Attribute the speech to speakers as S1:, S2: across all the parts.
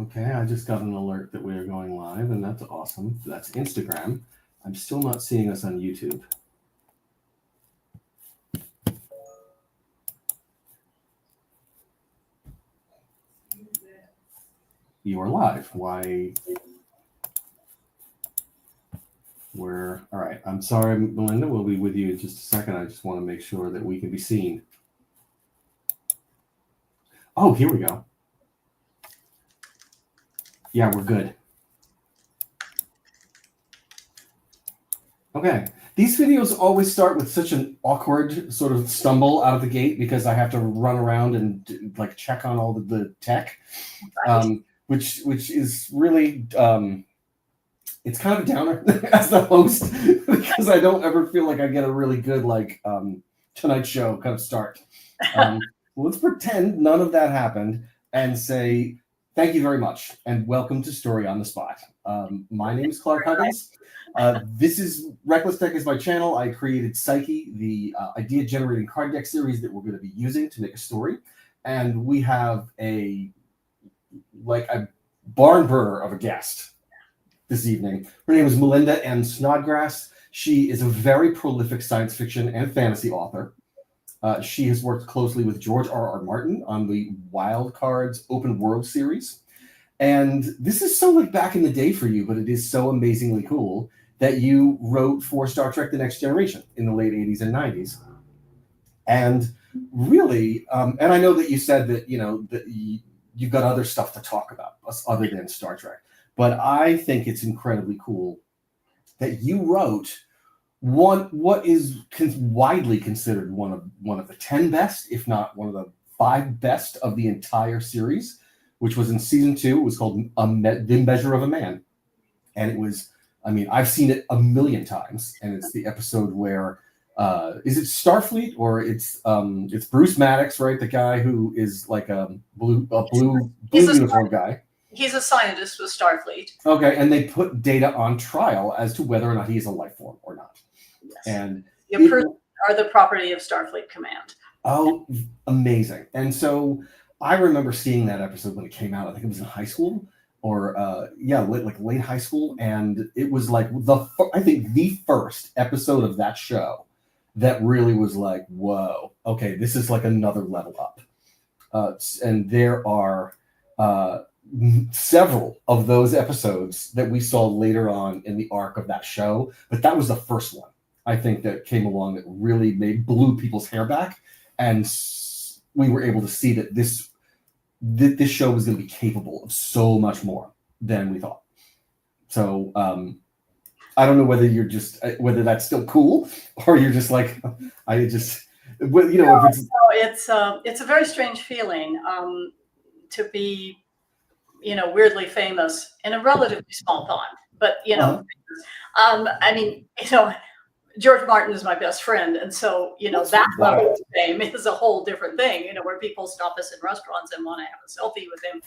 S1: Okay, I just got an alert that we are going live, and that's awesome. That's Instagram. I'm still not seeing us on YouTube. You are live. Why? We're all right. I'm sorry, Melinda. We'll be with you in just a second. I just want to make sure that we can be seen. Oh, here we go. Yeah, we're good. Okay. These videos always start with such an awkward sort of stumble out of the gate because I have to run around and like check on all the tech, which is really it's kind of a downer as the host because I don't ever feel like I get a really good like Tonight Show kind of start. Let's pretend none of that happened and say thank you very much and welcome to Story on the Spot. My name is Clark Huggins. This is Reckless Tech is my channel. I created Psyche, the idea generating card deck series that we're going to be using to make a story. And we have a barn burner of a guest this evening. Her name is Melinda Snodgrass. She is a very prolific science fiction and fantasy author. She has worked closely with George R.R. Martin on the Wild Cards open world series. And this is so like back in the day for you, but it is so amazingly cool that you wrote for Star Trek The Next Generation in the late 80s and 90s. And really, and I know that you said that, you know, that you've got other stuff to talk about other than Star Trek. But I think it's incredibly cool that you wrote what is widely considered one of the 10 best, if not one of the 5 best of the entire series, which was in season 2. It was called The Measure of a Man. And it was, I mean, I've seen it a million times. And it's the episode where, is it Starfleet or it's Bruce Maddox, right? The guy who is like a blue uniform guy.
S2: He's a scientist with Starfleet.
S1: Okay, and they put Data on trial as to whether or not he is a life form or not.
S2: Yes.
S1: And
S2: are the property of Starfleet Command.
S1: Oh, amazing. And so I remember seeing that episode when it came out. I think it was in high school or late high school. And it was like I think the first episode of that show that really was like, whoa, okay, this is like another level up. And there are several of those episodes that we saw later on in the arc of that show. But that was the first one, I think, that came along that really blew people's hair back. And we were able to see that this show was going to be capable of so much more than we thought. So I don't know whether that's still cool or you're just like, it's
S2: a very strange feeling to be, weirdly famous in a relatively small pond. But, I mean, George Martin is my best friend. And so, that level of fame is a whole different thing, where people stop us in restaurants and want to have a selfie with him.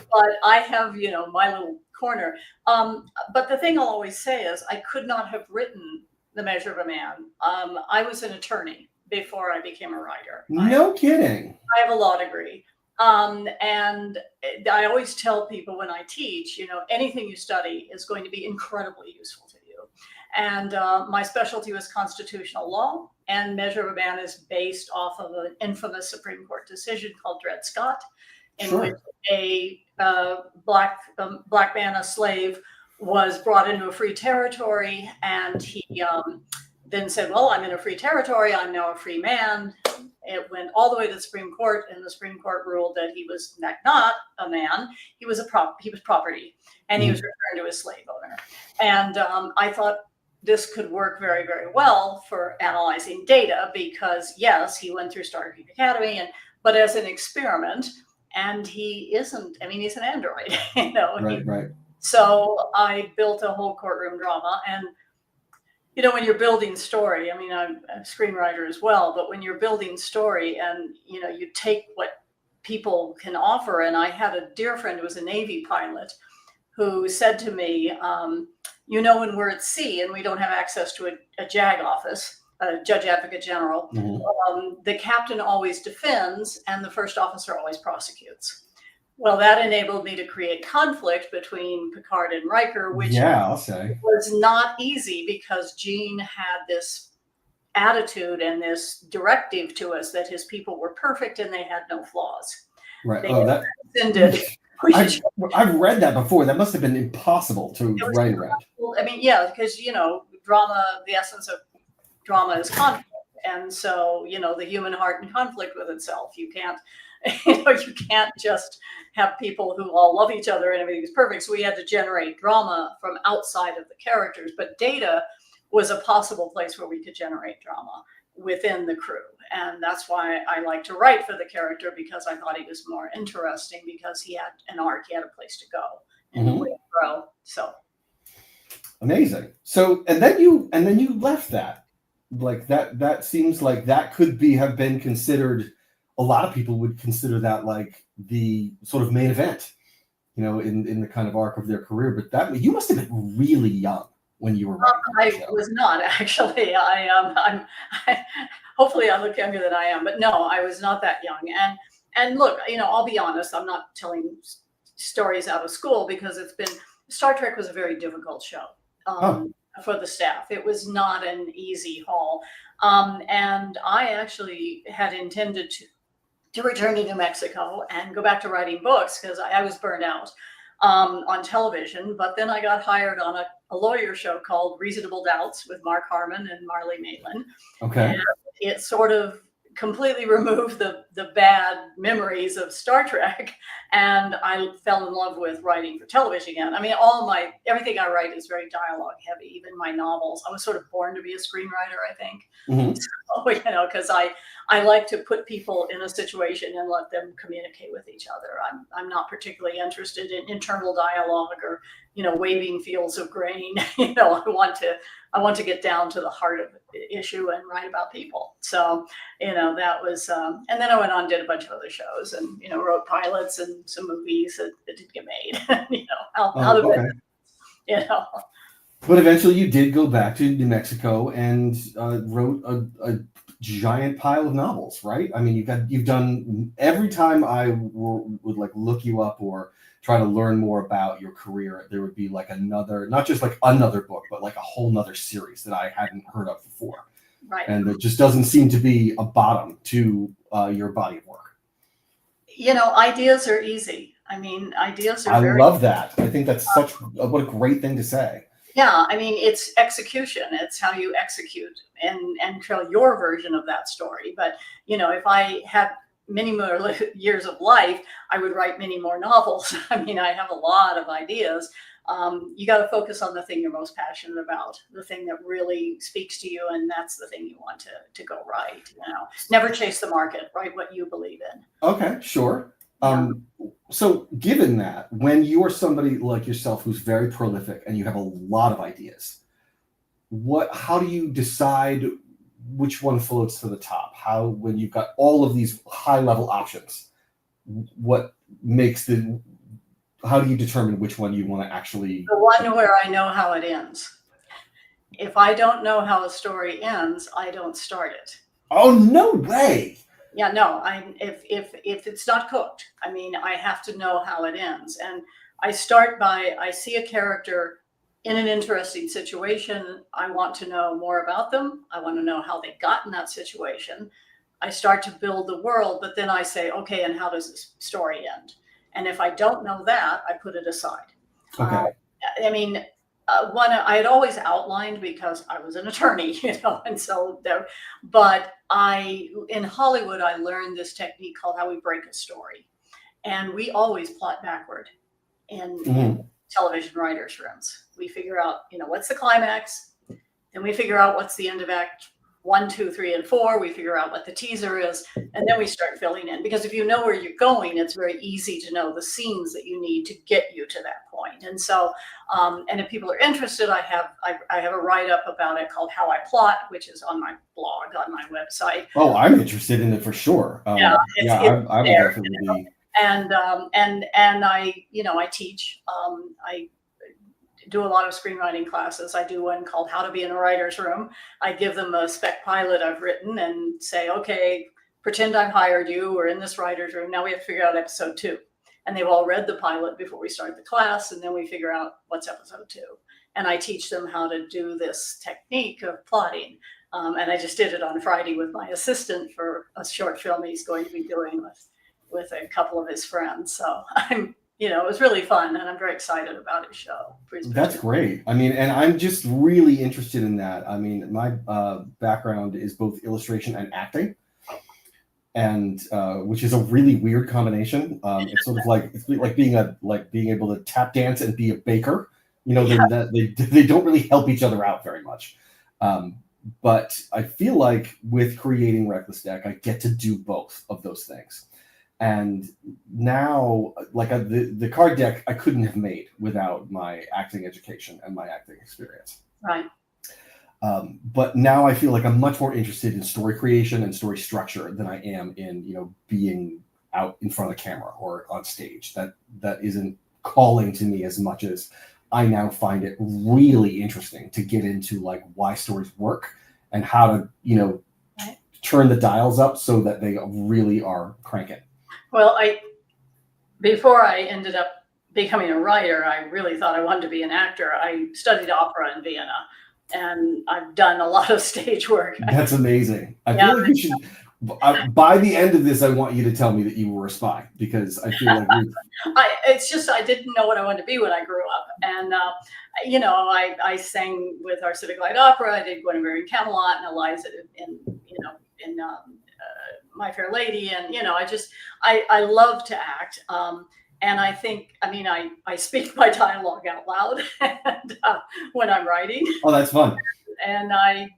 S2: But I have, my little corner. But the thing I'll always say is I could not have written The Measure of a Man. I was an attorney before I became a writer.
S1: No kidding.
S2: I have a law degree. And I always tell people when I teach, anything you study is going to be incredibly useful to you. And my specialty was constitutional law, and Measure of a Man is based off of an infamous Supreme Court decision called Dred Scott, in which a black man, a slave, was brought into a free territory, and he then said, well, I'm in a free territory, I'm now a free man. It went all the way to the Supreme Court, and the Supreme Court ruled that he was not a man, he was property, and he was returned to his slave owner. And I thought this could work very, very well for analyzing data because, yes, he went through Starfleet Academy, but as an experiment, and he isn't, I mean, he's an android,
S1: Right.
S2: So I built a whole courtroom drama. And when you're building story, I mean, I'm a screenwriter as well, but when you're building story and, you take what people can offer. And I had a dear friend who was a Navy pilot who said to me, when we're at sea and we don't have access to a JAG office, a Judge Advocate General, the captain always defends and the first officer always prosecutes. Well, that enabled me to create conflict between Picard and Riker, which
S1: Yeah, I'll say.
S2: was not easy because Gene had this attitude and this directive to us that his people were perfect and they had no flaws.
S1: Right.
S2: They
S1: Oh, that
S2: transcended.
S1: I've read that before. That must have been impossible to
S2: It was
S1: write around.
S2: I mean, yeah, because drama, the essence of drama is conflict. And so, the human heart in conflict with itself. You can't, you can't just have people who all love each other and everything's perfect. So we had to generate drama from outside of the characters. But Data was a possible place where we could generate drama within the crew. And that's why I like to write for the character, because I thought he was more interesting because he had an arc, he had a place to go and a way to grow. So
S1: amazing. So and then you left that. Like that seems like that could have been considered, a lot of people would consider that like the sort of main event, in the kind of arc of their career. But that, you must have been really young when you were writing that show.
S2: I was not actually. Hopefully I look younger than I am, but no, I was not that young. And look, I'll be honest, I'm not telling stories out of school because Star Trek was a very difficult show. For the staff. It was not an easy haul. And I actually had intended to return to New Mexico and go back to writing books because I was burned out on television. But then I got hired on a lawyer show called Reasonable Doubts with Mark Harmon and Marley Maitland.
S1: Okay.
S2: And it sort of completely removed the bad memories of Star Trek, and I fell in love with writing for television again. I mean, everything I write is very dialogue heavy, even my novels. I was sort of born to be a screenwriter, I think. So, because I like to put people in a situation and let them communicate with each other. I'm not particularly interested in internal dialogue or waving fields of grain. I want to get down to the heart of the issue and write about people. So, that was, and then I went on and did a bunch of other shows and, wrote pilots and some movies that didn't get made, out of it,
S1: But eventually you did go back to New Mexico and wrote a giant pile of novels, right? I mean, you've done, every time I would like look you up or try to learn more about your career, there would be like not just like another book, but like a whole nother series that I hadn't heard of before.
S2: Right.
S1: And there just doesn't seem to be a bottom to your body of work.
S2: Ideas are easy. I mean, ideas are
S1: I love that. I think that's what a great thing to say.
S2: Yeah, I mean, it's execution. It's how you execute and tell your version of that story. But, if I had many more years of life, I would write many more novels. I mean, I have a lot of ideas. You got to focus on the thing you're most passionate about, the thing that really speaks to you, and that's the thing you want to go write. Never chase the market, write what you believe in.
S1: Okay, sure. So given that, when you're somebody like yourself who's very prolific and you have a lot of ideas, how do you decide which one floats to the top? When you've got all of these high level options, how do you determine which one you want to actually?
S2: The one where I know how it ends. If I don't know how a story ends, I don't start it.
S1: Oh, no way.
S2: Yeah, no, if it's not cooked, I mean, I have to know how it ends. And I start by, I see a character in an interesting situation. I want to know more about them. I want to know how they got in that situation. I start to build the world, but then I say, okay, and how does this story end? And if I don't know that, I put it aside.
S1: Okay.
S2: I mean, one I had always outlined because I was an attorney, and so there. But in Hollywood, I learned this technique called how we break a story, and we always plot backward in television writers' rooms. We figure out, what's the climax, then we figure out what's the end of Act 1, 2, 3, and 4. We figure out what the teaser is, and then we start filling in. Because if you know where you're going, it's very easy to know the scenes that you need to get you to that point. And so, and if people are interested, I have a write-up about it called How I Plot, which is on my blog, on my website.
S1: Oh, I'm interested in it for sure. I would definitely be.
S2: And I teach. I do a lot of screenwriting classes. I do one called How to Be in a Writer's Room. I give them a spec pilot I've written and say, okay, pretend I've hired you. We're in this writer's room. Now we have to figure out episode 2. and they've all read the pilot before we start the class, and then we figure out what's episode 2. And I teach them how to do this technique of plotting. And I just did it on Friday with my assistant for a short film he's going to be doing with a couple of his friends. So it was really fun, and I'm very excited about his show.
S1: That's great. I mean, and I'm just really interested in that. I mean, my background is both illustration and acting, and which is a really weird combination. It's sort of like being able to tap dance and be a baker. They don't really help each other out very much. But I feel like with creating Reckless Deck, I get to do both of those things. And now, the card deck, I couldn't have made without my acting education and my acting experience.
S2: Right.
S1: But now I feel like I'm much more interested in story creation and story structure than I am in, being out in front of the camera or on stage. That isn't calling to me as much as I now find it really interesting to get into why stories work and how to, turn the dials up so that they really are cranking.
S2: Well, before I ended up becoming a writer, I really thought I wanted to be an actor. I studied opera in Vienna, and I've done a lot of stage work.
S1: That's amazing. I feel like you should. By the end of this, I want you to tell me that you were a spy, because I feel like
S2: it's just I didn't know what I wanted to be when I grew up, and I sang with our Civic Light Opera. I did Guinevere in Camelot and Eliza in My Fair Lady, and I love to act, and I think I speak my dialogue out loud and, when I'm writing.
S1: Oh, that's fun.
S2: And I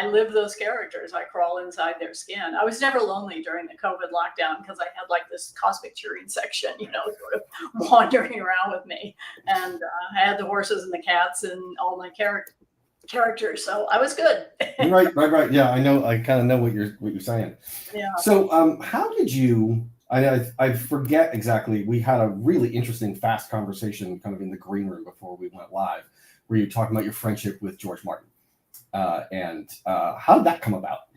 S2: live those characters. I crawl inside their skin. I was never lonely during the COVID lockdown because I had this cosmic cheering section, sort of wandering around with me, and I had the horses and the cats and all my characters, so I was good. Right.
S1: Yeah, I know. I kind of know what you're saying.
S2: Yeah.
S1: So, how did you? I forget exactly. We had a really interesting, fast conversation, kind of in the green room before we went live, where you're talking about your friendship with George Martin, and how did that come about?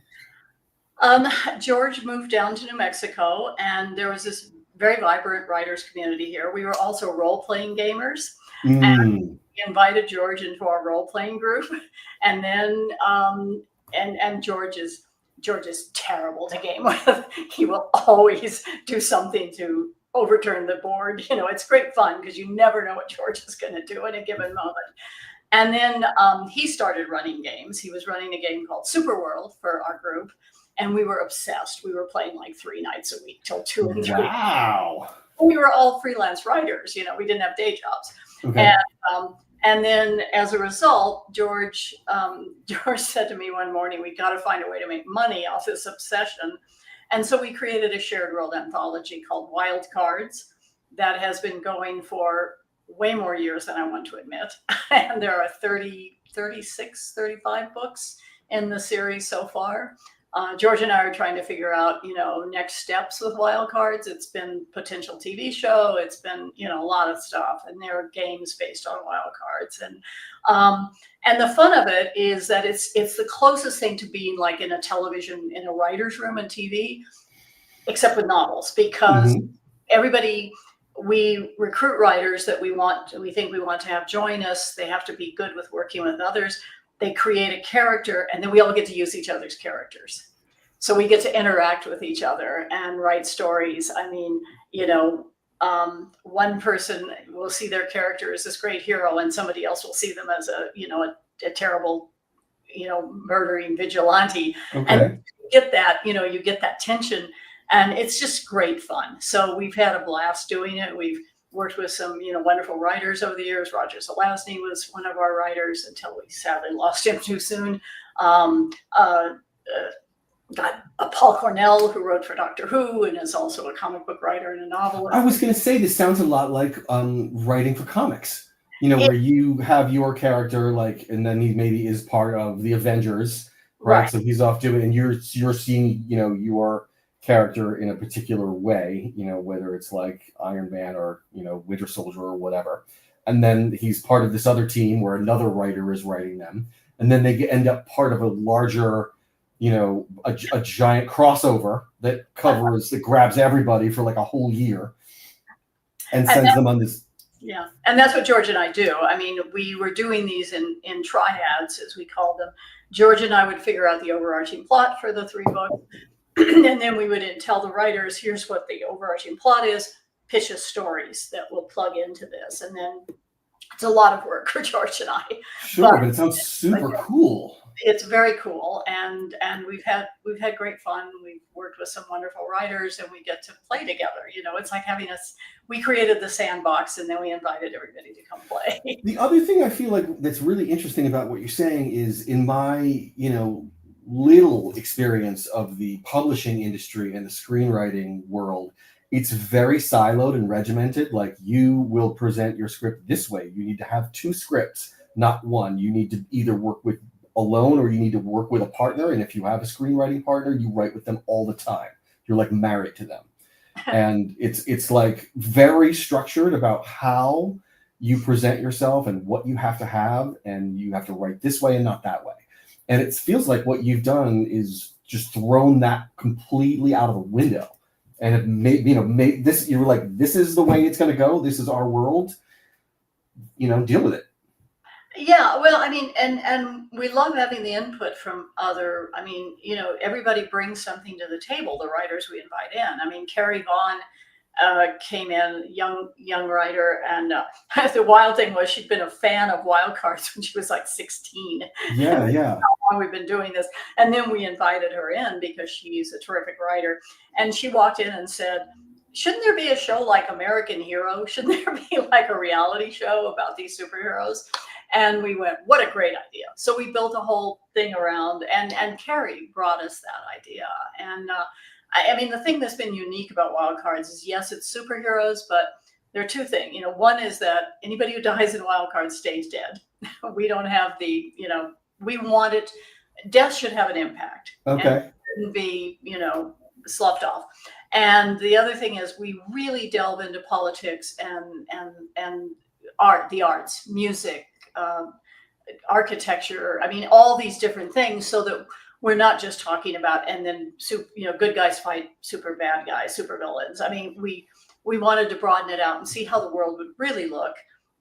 S2: George moved down to New Mexico, and there was this very vibrant writers community here. We were also role-playing gamers. And we invited George into our role-playing group, and then and George is terrible to game with. He will always do something to overturn the board. It's great fun because you never know what George is going to do in a given moment. And then he started running games. He was running a game called Super World for our group, and we were obsessed. We were playing 3 nights a week till 2 and 3.
S1: Wow.
S2: We were all freelance writers. We didn't have day jobs.
S1: Okay.
S2: And then as a result, George said to me one morning, we got to find a way to make money off this obsession. And so we created a shared world anthology called Wild Cards that has been going for way more years than I want to admit. And there are 36, 35 books in the series so far. George and I are trying to figure out, next steps with Wild Cards. It's been potential TV show. It's been, a lot of stuff, and there are games based on Wild Cards. And the fun of it is that it's the closest thing to being in a television, in a writer's room and TV, except with novels, because we recruit writers that we think we want to have join us. They have to be good with working with others. They create a character, and then we all get to use each other's characters. So we get to interact with each other and write stories. One person will see their character as this great hero, and somebody else will see them as a terrible, murdering vigilante.
S1: Okay.
S2: And you get that, you get that tension, and it's just great fun. So we've had a blast doing it. We've worked with some, wonderful writers over the years. Roger Zelazny was one of our writers until we sadly lost him too soon. Got Paul Cornell, who wrote for Doctor Who and is also a comic book writer and a novelist.
S1: I was going to say, this sounds a lot like writing for comics, where you have your character, and then he maybe is part of the Avengers, right? So he's off doing, and you're seeing, your character in a particular way, whether it's Iron Man or, Winter Soldier or whatever. And then he's part of this other team where another writer is writing them. And then they end up part of a larger, a giant crossover that grabs everybody for a whole year. and
S2: And
S1: sends them on this.
S2: yeah, and that's what George and I do. I mean, we were doing these in triads, as we called them. George and I would figure out the overarching plot for the 3 books, and then we would tell the writers, here's what the overarching plot is, pitch us stories that will plug into this. And then it's a lot of work for George and I.
S1: Sure, but it sounds super cool.
S2: It's very cool, and we've had great fun. We've worked with some wonderful writers, and we get to play together. You know, it's like having us. We created the sandbox, and then we invited everybody to come play.
S1: The other thing I feel like that's really interesting about what you're saying is, in my little experience of the publishing industry and the screenwriting world, it's very siloed and regimented. Like, you will present your script this way. You need to have 2 scripts, not 1. You need to either work with alone or you need to work with a partner. And if you have a screenwriting partner, you write with them all the time. You're like married to them. And it's like very structured about how you present yourself and what you have to have, and you have to write this way and not that way. And it feels like what you've done is just thrown that completely out of the window. And it made this, you were like, this is the way it's going to go. This is our world, deal with it.
S2: Yeah, well, I mean, and we love having the input from other. I mean, everybody brings something to the table. The writers we invite in. I mean, Carrie Vaughn came in, young writer, and the wild thing was she'd been a fan of Wild Cards when she was like 16.
S1: Yeah.
S2: How long we've been doing this, and then we invited her in because she's a terrific writer, and she walked in and said, shouldn't there be a show like American Hero? Shouldn't there be like a reality show about these superheroes? And we went, what a great idea. So we built a whole thing around, and Carrie brought us that idea. And I mean, the thing that's been unique about Wild Cards is, yes, it's superheroes, but there are 2 things. One is that anybody who dies in Wild Cards stays dead. We don't have we want it, death should have an impact.
S1: Okay.
S2: And it shouldn't be, sloughed off. And the other thing is, we really delve into politics and art, the arts, music, architecture. I mean, all these different things, so that we're not just talking about, and then good guys fight super bad guys, super villains. I mean, we wanted to broaden it out and see how the world would really look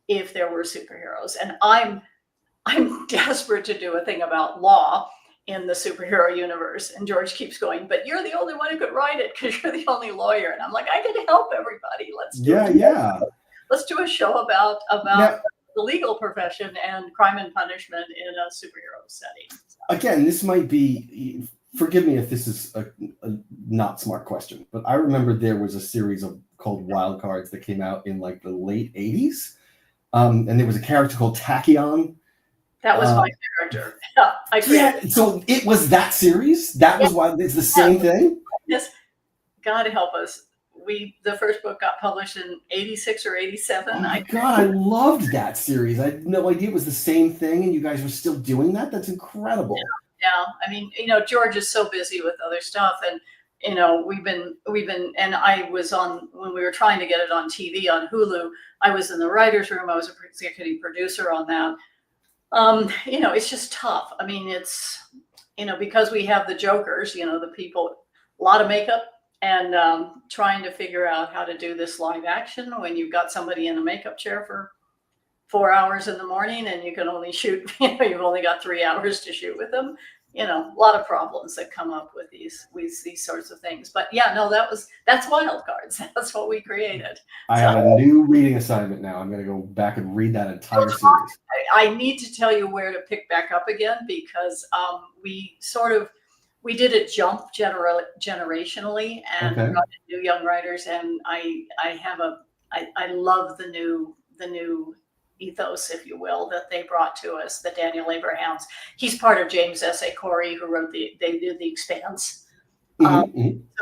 S2: if there were superheroes. And I'm desperate to do a thing about law in the superhero universe. And George keeps going, but you're the only one who could write it because you're the only lawyer. And I'm like, I can help everybody. Let's do a show about the legal profession and crime and punishment in a superhero setting. So.
S1: Again, this might be, forgive me if this is a not smart question, but I remember there was a series called Wild Cards that came out in like the late 80s. And there was a character called Tachyon.
S2: That was my character.
S1: Yeah, so it was that series? That was why it's the same thing?
S2: Yes. God help us. The first book got published in 86 or 87.
S1: Oh my God, I loved that series. I had no idea it was the same thing, and you guys were still doing that? That's incredible.
S2: Yeah. I mean, George is so busy with other stuff, and we've been, and I was on, when we were trying to get it on TV on Hulu, I was in the writer's room. I was an executive producer on that. It's just tough. I mean, it's, because we have the jokers, the people, a lot of makeup, and trying to figure out how to do this live action when you've got somebody in a makeup chair for 4 hours in the morning, and you can only shoot, you've only got 3 hours to shoot with them. A lot of problems that come up with these sorts of things. But yeah, no, that's Wild Cards. That's what we created.
S1: I have a new reading assignment now. I'm going to go back and read that entire series.
S2: I need to tell you where to pick back up again, because we did it jump generationally, and brought in new young writers. And I love the new ethos, if you will, that they brought to us. The Daniel Abrahams, he's part of James S.A. Corey, who wrote they did The Expanse. So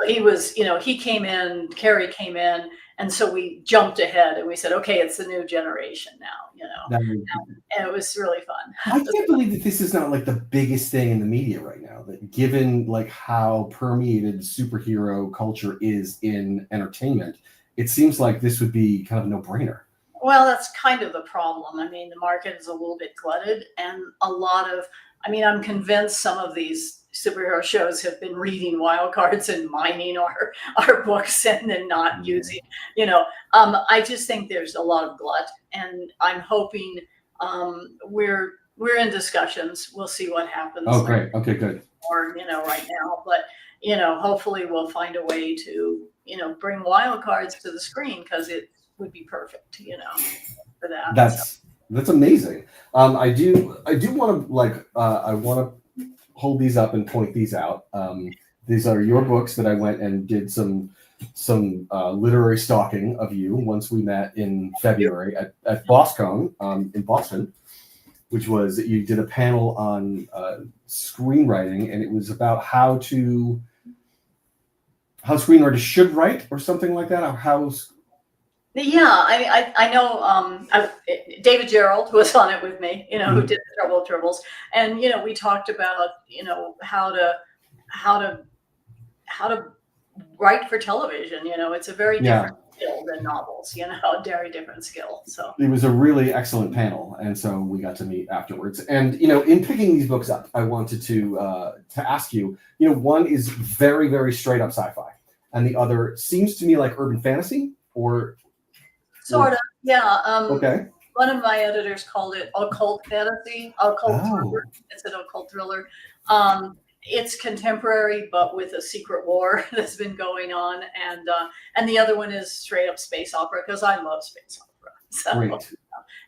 S2: he was, he came in, Carrie came in, and so we jumped ahead and we said, okay, it's the new generation now, and it was really fun.
S1: I can't believe that this is not like the biggest thing in the media right now, that given like how permeated superhero culture is in entertainment, it seems like this would be kind of a no-brainer.
S2: Well, that's kind of the problem. I mean, the market is a little bit glutted, and I'm convinced some of these superhero shows have been reading wild cards and mining our books and then not using, I just think there's a lot of glut, and I'm hoping we're in discussions. We'll see what happens.
S1: Oh, great. Okay, good.
S2: Or, right now, but, hopefully we'll find a way to, bring wild cards to the screen, because it would be perfect, for that.
S1: That's amazing. I do want to I want to hold these up and point these out. These are your books that I went and did some literary stalking of you once we met in February at BossCon in Boston, which was you did a panel on screenwriting, and it was about how screenwriters should write or something like that. Or
S2: yeah, I know David Gerald was on it with me, who did the Trouble of Tribbles, and we talked about how to write for television. It's a very different skill than novels. A very different skill. So
S1: it was a really excellent panel, and so we got to meet afterwards. And in picking these books up, I wanted to ask you. One is very, very straight up sci-fi, and the other seems to me like urban fantasy, or
S2: sort of, yeah.
S1: Okay.
S2: One of my editors called it occult fantasy, thriller. It's an occult thriller. It's contemporary, but with a secret war that's been going on, and the other one is straight up space opera, because I love space opera. So,
S1: great.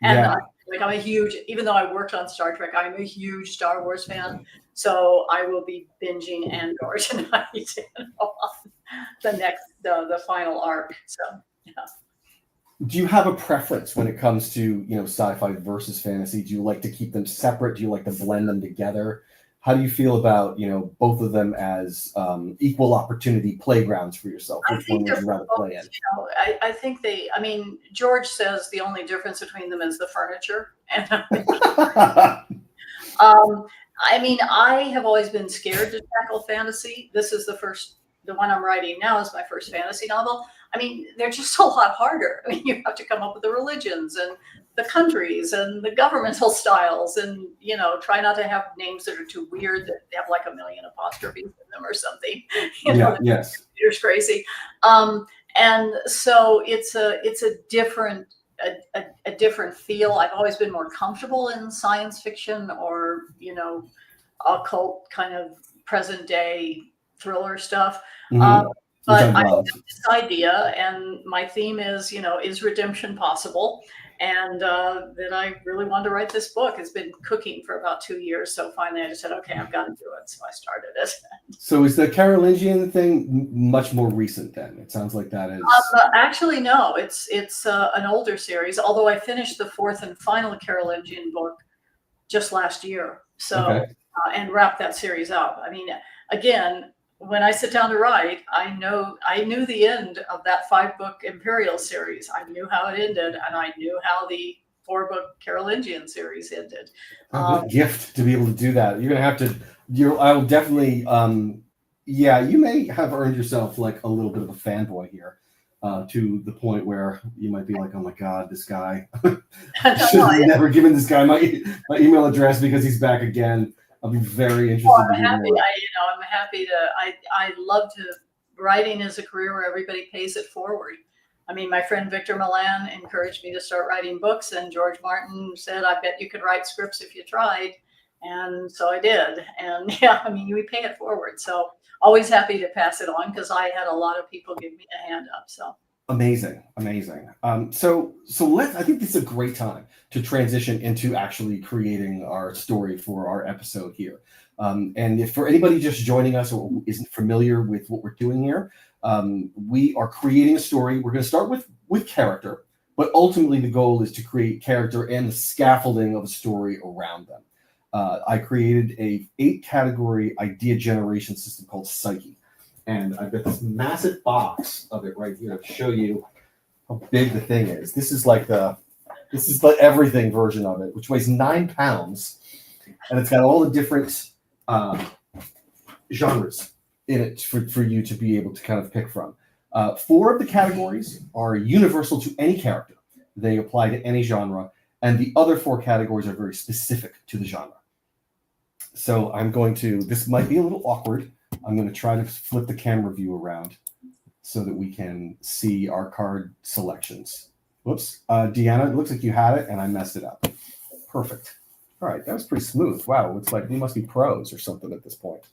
S2: And I'm a huge, even though I worked on Star Trek, I'm a huge Star Wars fan. So I will be binging Andor tonight on the final arc. So yeah.
S1: Do you have a preference when it comes to sci-fi versus fantasy? Do you like to keep them separate? Do you like to blend them together? How do you feel about both of them as equal opportunity playgrounds for yourself? Which one would you rather play in?
S2: I think George says the only difference between them is the furniture. And I have always been scared to tackle fantasy. This is the one I'm writing now is my first fantasy novel. They're just a lot harder. You have to come up with the religions and the countries and the governmental styles, and try not to have names that are too weird, that have like a million apostrophes in them or something.
S1: Yes.
S2: Computer's crazy. And so it's a different feel. I've always been more comfortable in science fiction or occult kind of present day thriller stuff. But I have this idea, and my theme is, is redemption possible? And then I really wanted to write this book. It's been cooking for about 2 years. So finally I just said, okay, I've got to do it. So I started it.
S1: So is the Carolingian thing much more recent then? It sounds like that is.
S2: Actually, no, it's an older series, although I finished the 4th and final Carolingian book just last year. So, and wrapped that series up. Again, when I sit down to write, I knew the end of that 5-book Imperial series. I knew how it ended, and I knew how the 4-book Carolingian series ended.
S1: What a gift to be able to do that. You're gonna have to. I will definitely. You may have earned yourself like a little bit of a fanboy here, to the point where you might be like, "Oh my God, this guy! Should have never given this guy my email address because he's back again." I'll be very interested.
S2: I'm happy. I'm happy to. I love to. Writing is a career where everybody pays it forward. My friend Victor Milan encouraged me to start writing books, and George Martin said, "I bet you could write scripts if you tried," and so I did. And we pay it forward. So always happy to pass it on, because I had a lot of people give me a hand up. So.
S1: Amazing. So I think this is a great time to transition into actually creating our story for our episode here. And if for anybody just joining us or isn't familiar with what we're doing here, we are creating a story. We're going to start with character, but ultimately the goal is to create character and the scaffolding of a story around them. I created a 8-category idea generation system called Psyche. And I've got this massive box of it right here to show you how big the thing is. This is the everything version of it, which weighs 9 pounds, and it's got all the different genres in it for you to be able to kind of pick from. 4 of the categories are universal to any character. They apply to any genre, and the other 4 categories are very specific to the genre. So I'm going to, this might be a little awkward. I'm going to try to flip the camera view around so that we can see our card selections. Whoops. Deanna, it looks like you had it and I messed it up. Perfect. All right, that was pretty smooth. Wow, looks like we must be pros or something at this point.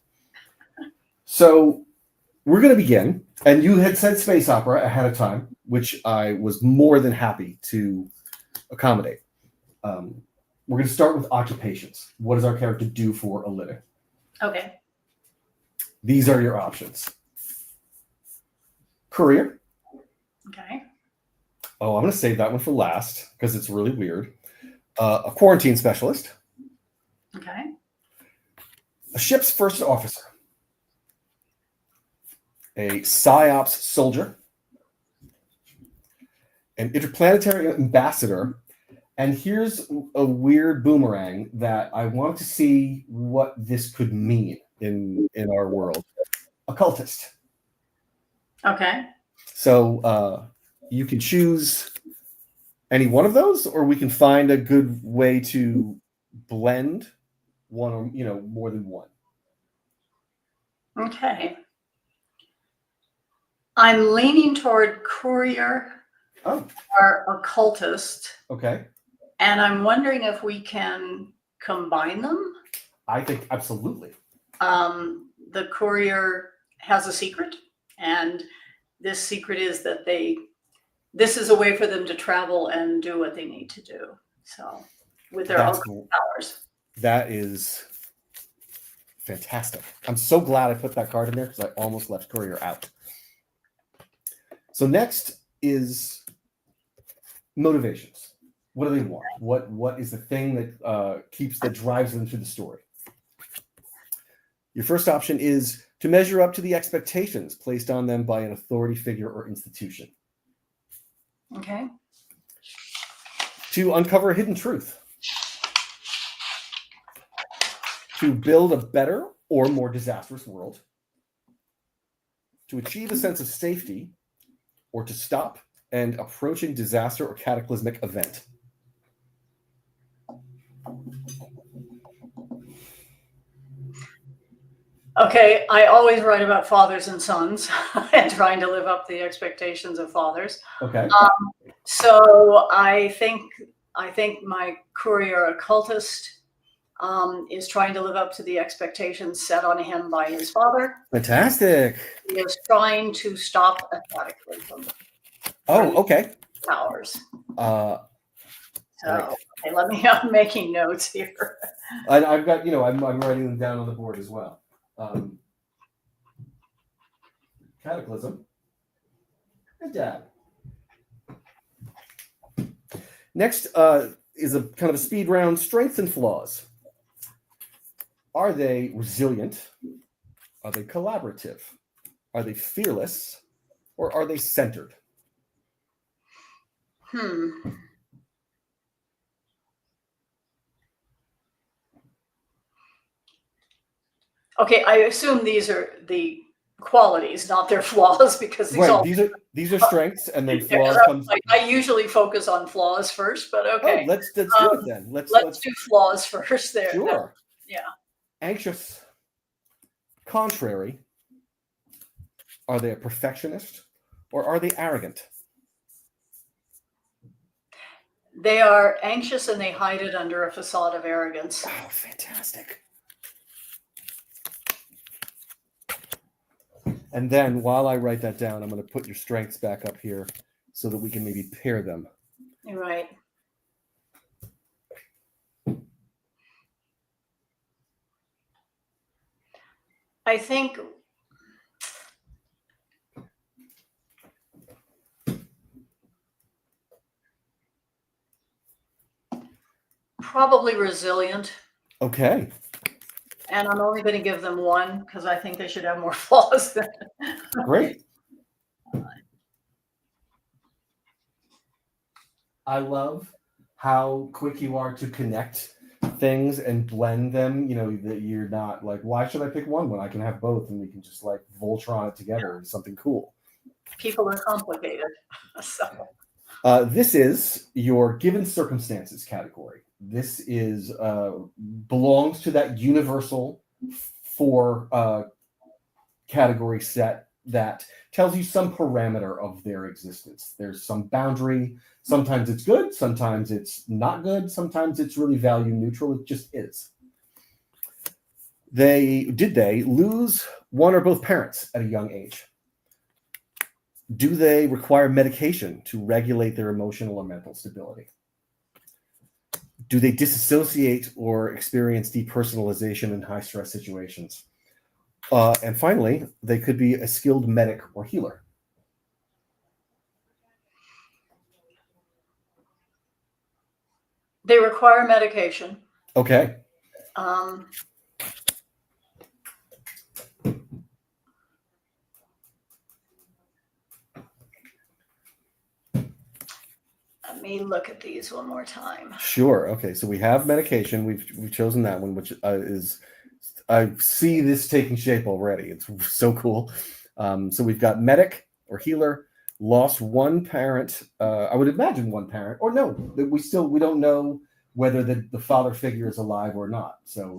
S1: So we're going to begin. And you had said space opera ahead of time, which I was more than happy to accommodate. We're going to start with occupations. What does our character do for a living?
S2: Okay.
S1: These are your options. Career.
S2: Okay.
S1: Oh, I'm going to save that one for last because it's really weird. A quarantine specialist.
S2: Okay.
S1: A ship's first officer. A PSYOPs soldier. An interplanetary ambassador. And here's a weird boomerang that I want to see what this could mean in our world. Occultist.
S2: Okay.
S1: So you can choose any one of those, or we can find a good way to blend one or more than one.
S2: Okay. I'm leaning toward courier or occultist.
S1: Okay.
S2: And I'm wondering if we can combine them.
S1: I think absolutely.
S2: The courier has a secret, and this secret is that this is a way for them to travel and do what they need to do. So with their own powers.
S1: That is fantastic. I'm so glad I put that card in there because I almost left courier out. So next is motivations. What do they want? What is the thing that drives them through the story? Your first option is to measure up to the expectations placed on them by an authority figure or institution.
S2: Okay.
S1: To uncover a hidden truth. To build a better or more disastrous world. To achieve a sense of safety, or to stop an approaching disaster or cataclysmic event.
S2: Okay, I always write about fathers and sons and trying to live up to the expectations of fathers.
S1: Okay.
S2: So I think my courier occultist is trying to live up to the expectations set on him by his father.
S1: Fantastic.
S2: He is trying to stop a cataclysm.
S1: Oh, okay.
S2: Powers.
S1: Right.
S2: Okay, I'm making notes here.
S1: I've got, I'm writing them down on the board as well. Cataclysm and dad. Next is a kind of a speed round. Strengths and flaws. Are they resilient? Are they collaborative? Are they fearless? Or are they centered?
S2: Okay, I assume these are the qualities, not their flaws, because
S1: these are strengths, and then flaws comes.
S2: I usually focus on flaws first, but okay.
S1: Oh, let's do it then. Let's
S2: do flaws first. There.
S1: Sure.
S2: Yeah.
S1: Anxious. Contrary. Are they a perfectionist, or are they arrogant?
S2: They are anxious, and they hide it under a facade of arrogance.
S1: Oh, fantastic. And then while I write that down, I'm going to put your strengths back up here so that we can maybe pair them.
S2: You're right. I think probably resilient.
S1: Okay.
S2: And I'm only going to give them one because I think they should have more flaws than.
S1: Great. I love how quick you are to connect things and blend them. That you're not like, why should I pick one when I can have both and we can just like Voltron it together into something cool.
S2: People are complicated. So.
S1: This is your given circumstances category. This is belongs to that universal 4 category set that tells you some parameter of their existence. There's some boundary. Sometimes it's good, sometimes it's not good, sometimes it's really value neutral. It just is. Did they lose one or both parents at a young age? Do they require medication to regulate their emotional or mental stability? Do they disassociate or experience depersonalization in high stress situations? And finally, they could be a skilled medic or healer.
S2: They require medication.
S1: Okay.
S2: Let me look at these one more time.
S1: Sure. Okay. So we have medication. We've chosen that one, which is, I see this taking shape already. It's so cool. So we've got medic or healer, lost one parent. I would imagine one parent, or no, we don't know whether the father figure is alive or not. So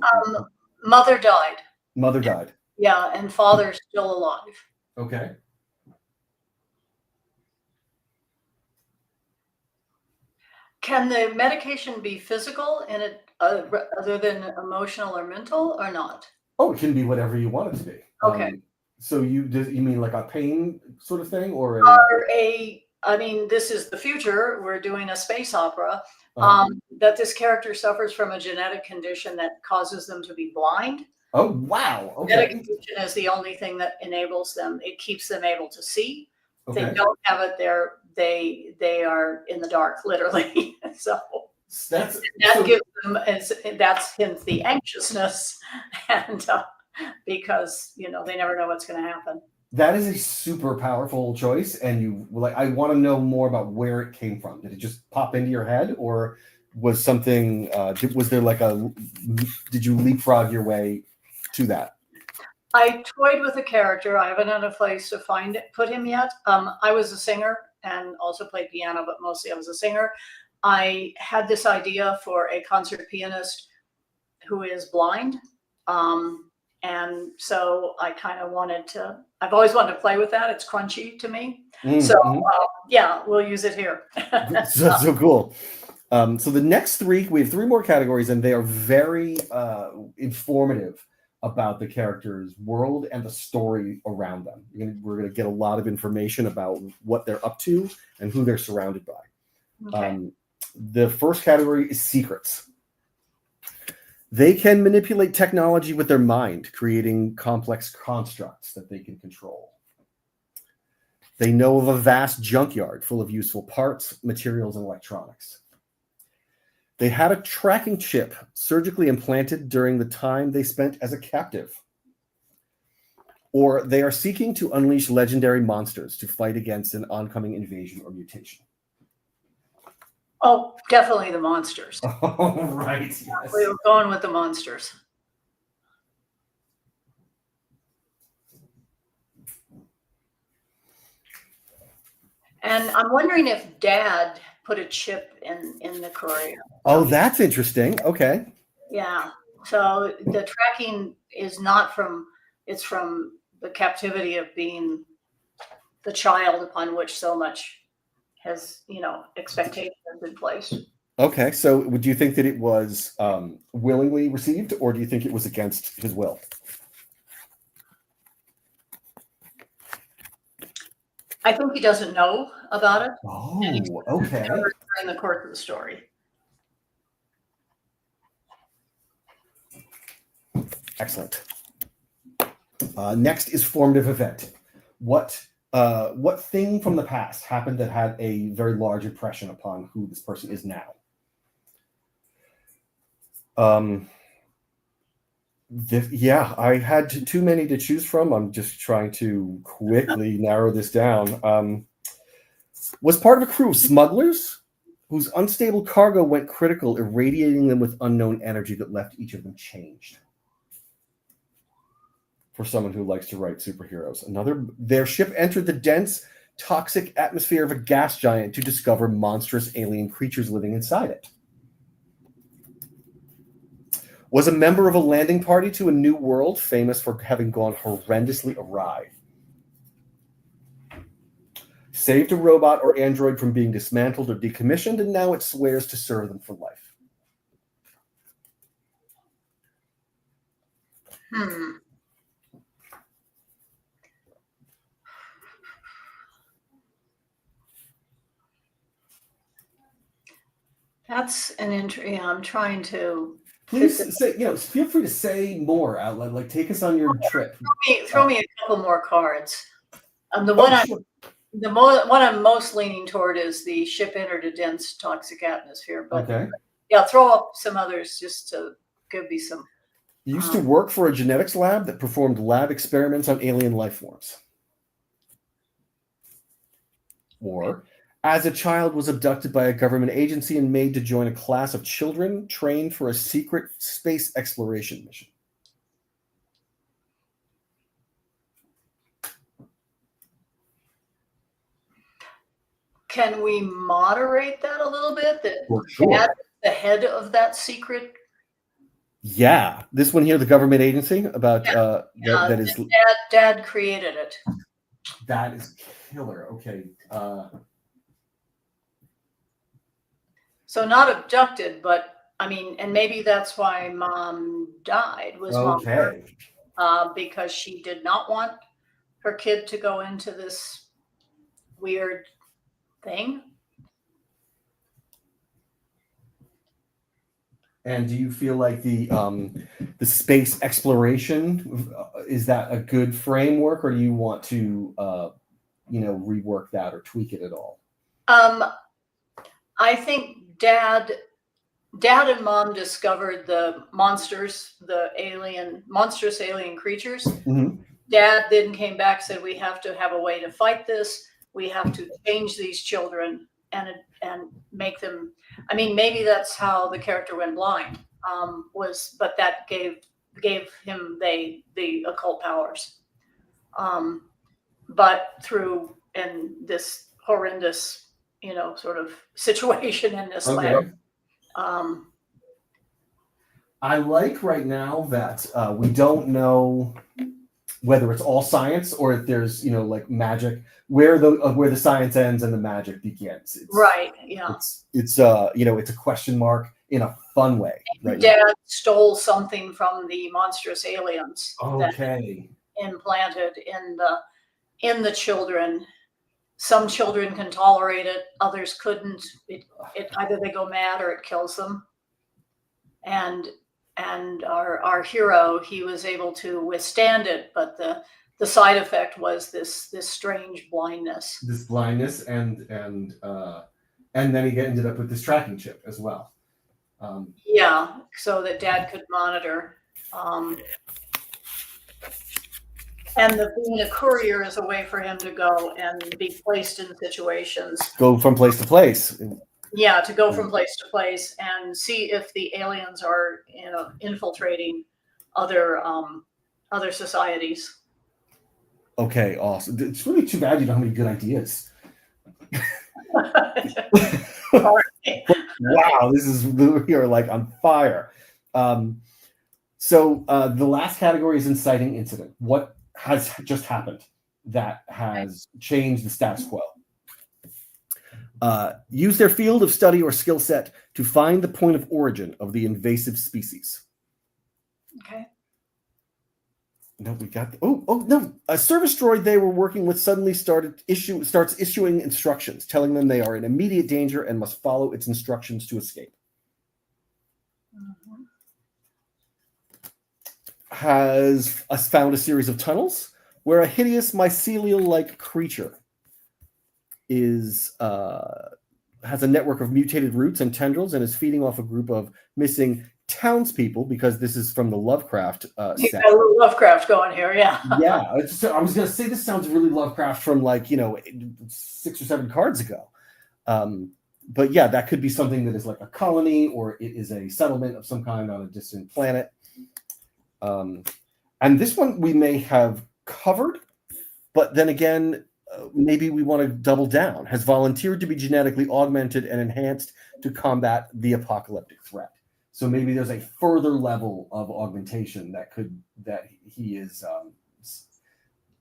S2: mother died.
S1: Mother died.
S2: Yeah, and father's still alive.
S1: Okay.
S2: Can the medication be physical in it, other than emotional or mental, or not?
S1: Oh, it can be whatever you want it to be.
S2: Okay.
S1: So you mean like a pain sort of thing, or
S2: I mean, this is the future. We're doing a space opera.
S1: Uh-huh.
S2: That this character suffers from a genetic condition that causes them to be blind.
S1: Oh, wow. Okay.
S2: Genetic condition is the only thing that enables them. It keeps them able to see. If
S1: Okay.
S2: they don't have it, they are in the dark, literally. So
S1: That's
S2: gives them, that's hence the anxiousness, and because they never know what's going to happen.
S1: That is a super powerful choice, and I want to know more about where it came from. Did it just pop into your head, or was something? Was there did you leapfrog your way to that?
S2: I toyed with a character. I haven't had a place to put him yet. I was a singer and also played piano, but mostly I was a singer. I had this idea for a concert pianist who is blind. And so I kind of I've always wanted to play with that. It's crunchy to me.
S1: Mm-hmm.
S2: So yeah, we'll use it here.
S1: So cool. So the next we have 3 more categories, and they are very informative about the character's world and the story around them. We're going to get a lot of information about what they're up to and who they're surrounded by.
S2: Okay.
S1: The first category is secrets. They can manipulate technology with their mind, creating complex constructs that they can control. They know of a vast junkyard full of useful parts, materials, and electronics. They had a tracking chip surgically implanted during the time they spent as a captive. Or they are seeking to unleash legendary monsters to fight against an oncoming invasion or mutation.
S2: Oh, definitely the monsters.
S1: Oh, right. Yes.
S2: We were going with the monsters. And I'm wondering if Dad put a chip in the courier.
S1: Oh, that's interesting. Okay.
S2: Yeah. So the tracking is not it's from the captivity of being the child upon which so much has, expectation has been placed.
S1: Okay. So would you think that it was willingly received, or do you think it was against his will?
S2: I think he doesn't know about it.
S1: Oh, okay.
S2: In the course of the story.
S1: Excellent. Next is formative event. What thing from the past happened that had a very large impression upon who this person is now? I had too many to choose from. I'm just trying to quickly narrow this down. Was part of a crew of smugglers whose unstable cargo went critical, irradiating them with unknown energy that left each of them changed. For someone who likes to write superheroes. Their ship entered the dense, toxic atmosphere of a gas giant to discover monstrous alien creatures living inside it. Was a member of a landing party to a new world famous for having gone horrendously awry. Saved a robot or android from being dismantled or decommissioned, and now it swears to serve them for life.
S2: That's an entry. Yeah, I'm trying to.
S1: Please say, feel free to say more out loud. Like, take us on your trip.
S2: Throw me a couple more cards. The one I'm most leaning toward is the ship entered a dense toxic atmosphere. But
S1: okay.
S2: Yeah, throw up some others just to give me some.
S1: You used to work for a genetics lab that performed lab experiments on alien life forms. Or, as a child, was abducted by a government agency and made to join a class of children trained for a secret space exploration mission.
S2: Can we moderate that a little bit? That
S1: For sure.
S2: Dad is the head of that secret.
S1: Yeah, this one here, the government agency about that is.
S2: Dad created it.
S1: That is killer. Okay.
S2: So not abducted, but I mean, and maybe that's why Mom died. Was
S1: okay.
S2: Mom, because she did not want her kid to go into this weird thing.
S1: And do you feel like the space exploration, is that a good framework, or do you want to rework that or tweak it at all?
S2: I think Dad and Mom discovered the monsters, the monstrous alien creatures.
S1: Mm-hmm.
S2: Dad then came back, said we have to have a way to fight this. We have to change these children and make them. I mean, maybe that's how the character went blind. But that gave him the occult powers. But through this horrendous, sort of situation in this lab.
S1: I like right now that we don't know whether it's all science or if there's like magic, where the science ends and the magic begins.
S2: Right. Yeah.
S1: It's a question mark in a fun way. Right.
S2: Dad stole something from the monstrous aliens.
S1: Okay.
S2: That implanted in the children. Some children can tolerate it, others couldn't. It either they go mad or it kills them. And our hero, he was able to withstand it, but the side effect was this strange blindness.
S1: This blindness, and then he ended up with this tracking chip as well.
S2: Yeah, so that Dad could monitor. And being a courier is a way for him to go and be placed in situations.
S1: Go from place to place.
S2: Yeah, to go from place to place and see if the aliens are, infiltrating other societies. Okay,
S1: awesome. It's really too bad you don't have any good ideas. Wow, we are like on fire. So the last category is inciting incident. What has just happened that has changed the status quo? Use their field of study or skill set to find the point of origin of the invasive species.
S2: Okay.
S1: No, we got. No! A service droid they were working with suddenly starts issuing instructions, telling them they are in immediate danger and must follow its instructions to escape.
S2: Mm-hmm.
S1: Has found a series of tunnels where a hideous mycelial-like creature has a network of mutated roots and tendrils and is feeding off a group of missing townspeople, because this is from the Lovecraft set.
S2: You got a little Lovecraft going here, yeah.
S1: Yeah, I was going to say this sounds really Lovecraft from 6 or 7 cards ago. But yeah, that could be something that is like a colony, or it is a settlement of some kind on a distant planet. And this one we may have covered, but then again, maybe we want to double down. Has volunteered to be genetically augmented and enhanced to combat the apocalyptic threat. So maybe there's a further level of augmentation that he is, on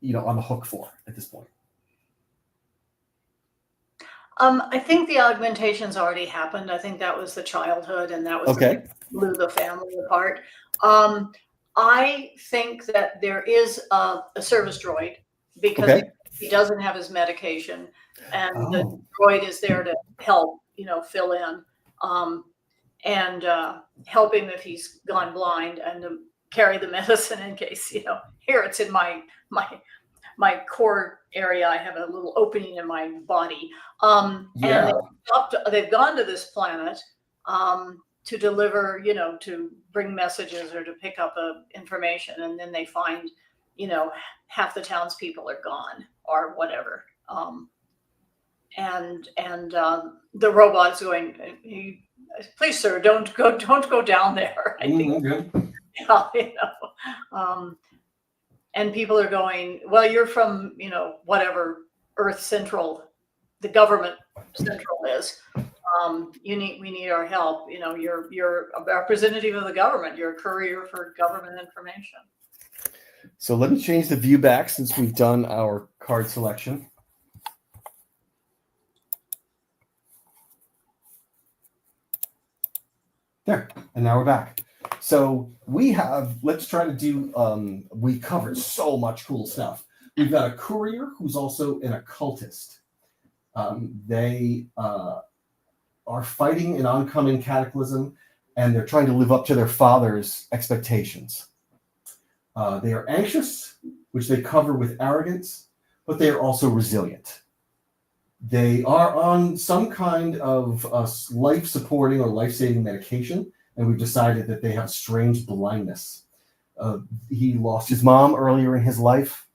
S1: the hook for at this point.
S2: I think the augmentation's already happened. I think that was the childhood, and that was
S1: Okay.
S2: blew the family apart. I think that there is a service droid because
S1: Okay.
S2: he doesn't have his medication, and the
S1: Oh,
S2: droid is there to help, fill in, and help him if he's gone blind, and to carry the medicine in case, here it's in my core area. I have a little opening in my body.
S1: yeah.
S2: And they've gone to this planet to deliver, to bring messages or to pick up information. And then they find, half the townspeople are gone or whatever. And the robot's going, please, sir, don't go down there. I think,
S1: Good.
S2: and people are going, well, you're from, whatever Earth Central, the government central is. We need our help. You're a representative of the government. You're a courier for government information.
S1: So let me change the view back since we've done our card selection. There, and now we're back. So let's try to do, we covered so much cool stuff. We've got a courier who's also an occultist. They are fighting an oncoming cataclysm, and they're trying to live up to their father's expectations. They are anxious, which they cover with arrogance, but they are also resilient. They are on some kind of life-supporting or life-saving medication, and we've decided that they have strange blindness. He lost his mom earlier in his life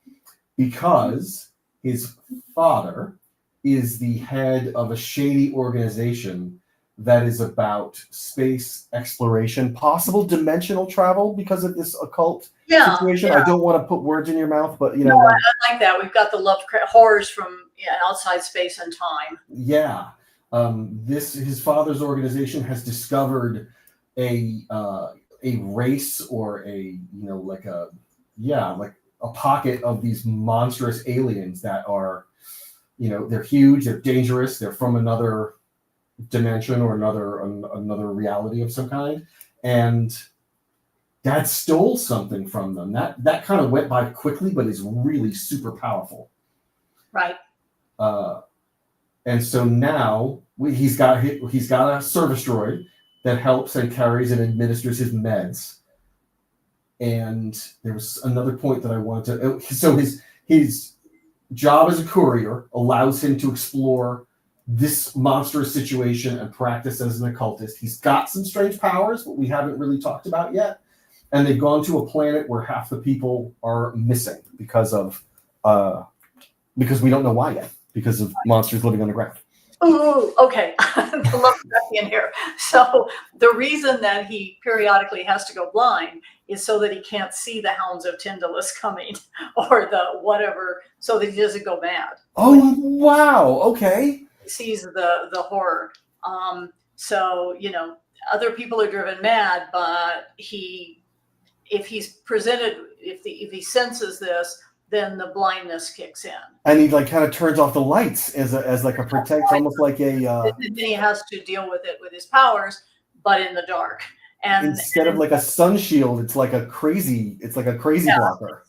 S1: because his father is the head of a shady organization that is about space exploration, possible dimensional travel because of this occult situation.
S2: Yeah.
S1: I don't want to put words in your mouth, but
S2: No, I like that. We've got the Lovecraft horrors from outside space and time.
S1: Yeah. His father's organization has discovered a race or like a pocket of these monstrous aliens that are, they're huge, they're dangerous, they're from another dimension or another reality of some kind, and Dad stole something from them. That kind of went by quickly, but is really super powerful.
S2: Right.
S1: And so now he's got a service droid that helps and carries and administers his meds. And there was another point that I wanted to. So his job as a courier allows him to explore this monstrous situation and practice as an occultist. He's got some strange powers, but we haven't really talked about yet. And they've gone to a planet where half the people are missing because we don't know why yet, because of monsters living underground.
S2: Oh, okay. I love that in here. So the reason that he periodically has to go blind is so that he can't see the hounds of Tyndallus coming or the whatever, so that he doesn't go mad.
S1: Oh, wow. Okay.
S2: He sees the horror. So, other people are driven mad, but if he senses this, then the blindness kicks in.
S1: And he kind of turns off the lights as a protect, almost like a.
S2: Then he has to deal with it with his powers, but in the dark. And
S1: instead of like a sun shield, it's like a crazy blocker.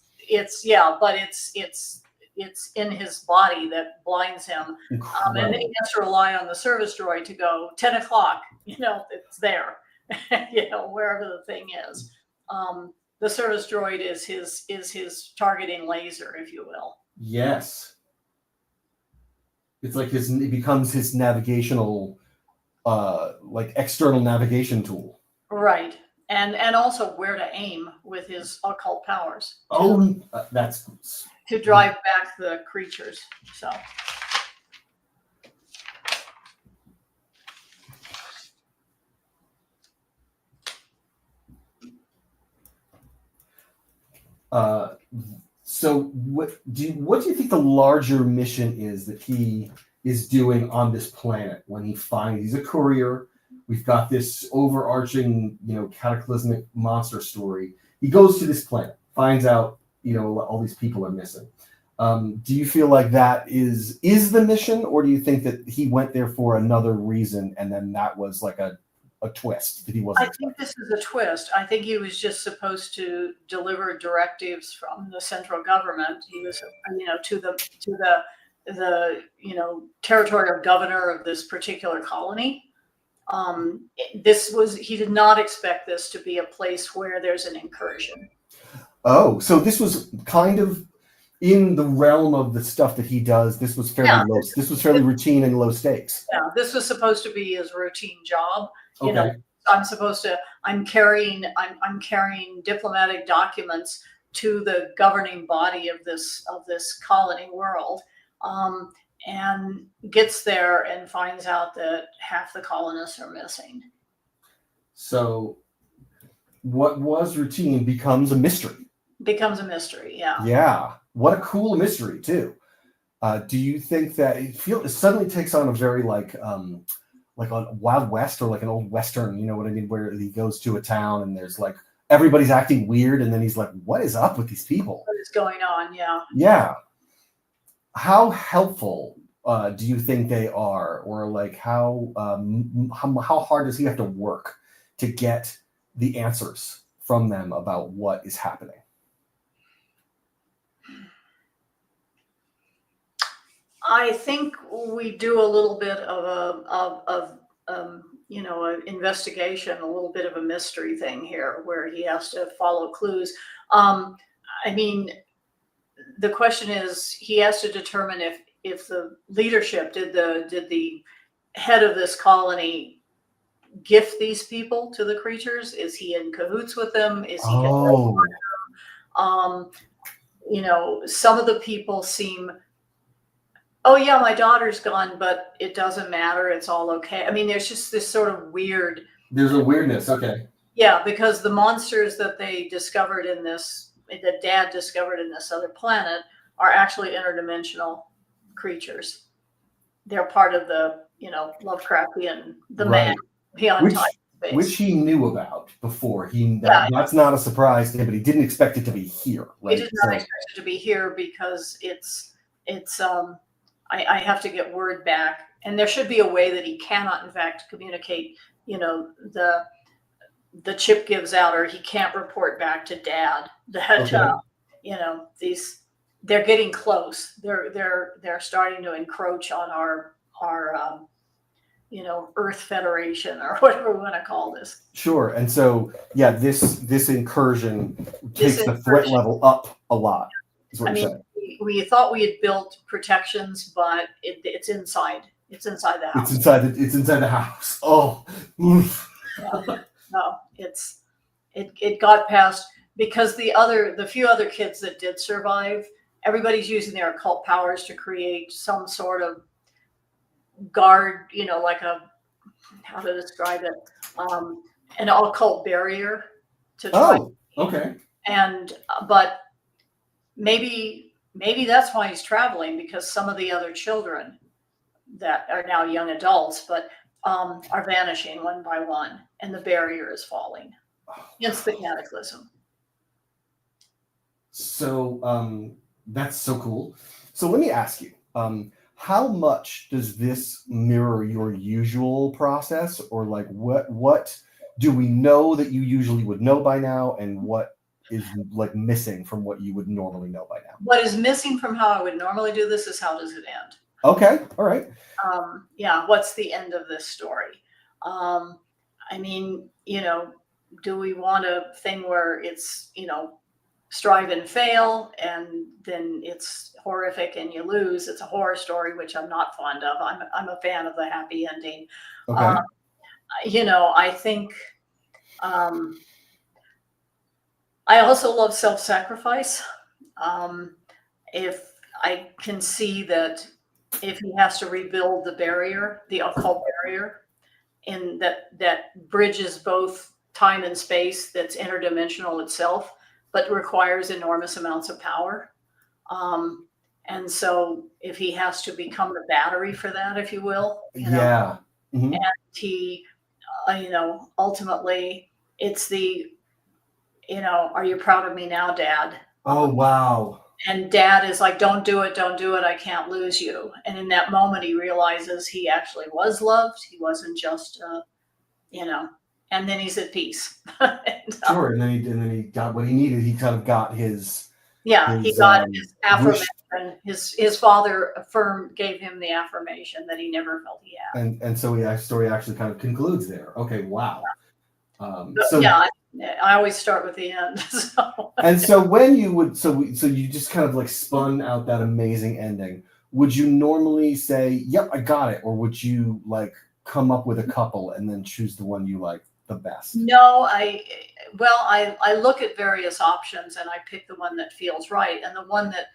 S2: But it's in his body that blinds him. And then he has to rely on the service droid to go 10 o'clock. It's there. Wherever the thing is. The service droid is his targeting laser, if you will.
S1: Yes. It's like it becomes his navigational, external navigation tool.
S2: Right. And also where to aim with his occult powers.
S1: That's
S2: to drive back the creatures. So.
S1: So what do you think the larger mission is that he is doing on this planet when he's a courier? We've got this overarching, cataclysmic monster story. He goes to this planet, finds out, all these people are missing. Do you feel like that is the mission, or do you think that he went there for another reason, and then that was like a twist that he wasn't
S2: I think this is a twist. I think he was just supposed to deliver directives from the central government. He was, to the territorial governor of this particular colony. He did not expect this to be a place where there's an incursion.
S1: Oh, so this was kind of in the realm of the stuff that he does. This was fairly low. This was fairly routine and low stakes.
S2: Yeah, this was supposed to be his routine job.
S1: Okay.
S2: I'm carrying diplomatic documents to the governing body of this colony world, and gets there and finds out that half the colonists are missing.
S1: So what was routine becomes a mystery.
S2: Yeah.
S1: Yeah. What a cool mystery too. Do you think that it suddenly takes on a very like a Wild West or like an old Western, you know what I mean, where he goes to a town and there's like everybody's acting weird, and then he's like, what is up with these people?
S2: What is going on? Yeah.
S1: Yeah. How helpful do you think they are, or like how hard does he have to work to get the answers from them about what is happening?
S2: I think we do a little bit of an investigation, a little bit of a mystery thing here, where he has to follow clues. I mean, the question is, he has to determine if the leadership did the head of this colony gift these people to the creatures? Is he in cahoots with them? Is he? Some of the people seem, oh yeah, my daughter's gone, but it doesn't matter. It's all okay. I mean, there's just this sort of weird.
S1: There's a weirdness. Okay.
S2: Yeah, because the monsters that Dad discovered in this other planet are actually interdimensional creatures. They're part of the, Lovecraftian, the man beyond time and space.
S1: Which he knew about before. That's not a surprise to him, but he didn't expect it to be here. Right?
S2: He did not expect it to be here because it's I have to get word back, and there should be a way that he cannot, in fact, communicate. The chip gives out, or he can't report back to Dad that they're getting close. They're starting to encroach on our Earth Federation, or whatever we want to call this.
S1: Sure. And so this incursion takes the threat level up a lot. Is what you're saying.
S2: We thought we had built protections, but it's inside. It's inside the house.
S1: It's inside the house. Oh, oof.
S2: No, it got past, because the few other kids that did survive, everybody's using their occult powers to create some sort of guard, how to describe it, an occult barrier to try.
S1: Oh, okay.
S2: But maybe that's why he's traveling, because some of the other children that are now young adults, but are vanishing one by one, and the barrier is falling. It's the cataclysm.
S1: So that's so cool. So let me ask you, how much does this mirror your usual process, or like what do we know that you usually would know by now, and what is like missing from what you would normally know by now?
S2: What is missing from how I would normally do this is, how does it end?
S1: Okay, all right.
S2: What's the end of this story? I mean, do we want a thing where it's, strive and fail, and then it's horrific and you lose? It's a horror story, which I'm not fond of. I'm a fan of the happy ending.
S1: Okay.
S2: I think I also love self-sacrifice. If I can see that if he has to rebuild the barrier, the occult barrier, and that bridges both time and space, that's interdimensional itself, but requires enormous amounts of power. And so if he has to become the battery for that, if you will,
S1: Yeah. Mm-hmm.
S2: and he ultimately it's the, are you proud of me now, Dad?
S1: Oh, wow.
S2: And Dad is like, don't do it, don't do it. I can't lose you. And in that moment, he realizes he actually was loved. He wasn't just, and then he's at peace.
S1: Sure. And then he got what he needed. He kind of got his
S2: Yeah, he
S1: his
S2: got his
S1: wish.
S2: affirmation. His father gave him the affirmation that he never felt he had.
S1: And so the story actually kind of concludes there. Okay, wow.
S2: So, yeah, I always start with the end. So.
S1: And so when you would, so you just kind of like spun out that amazing ending. Would you normally say, "Yep, I got it," or would you like come up with a couple and then choose the one you like the best?
S2: No, I look at various options and I pick the one that feels right and the one that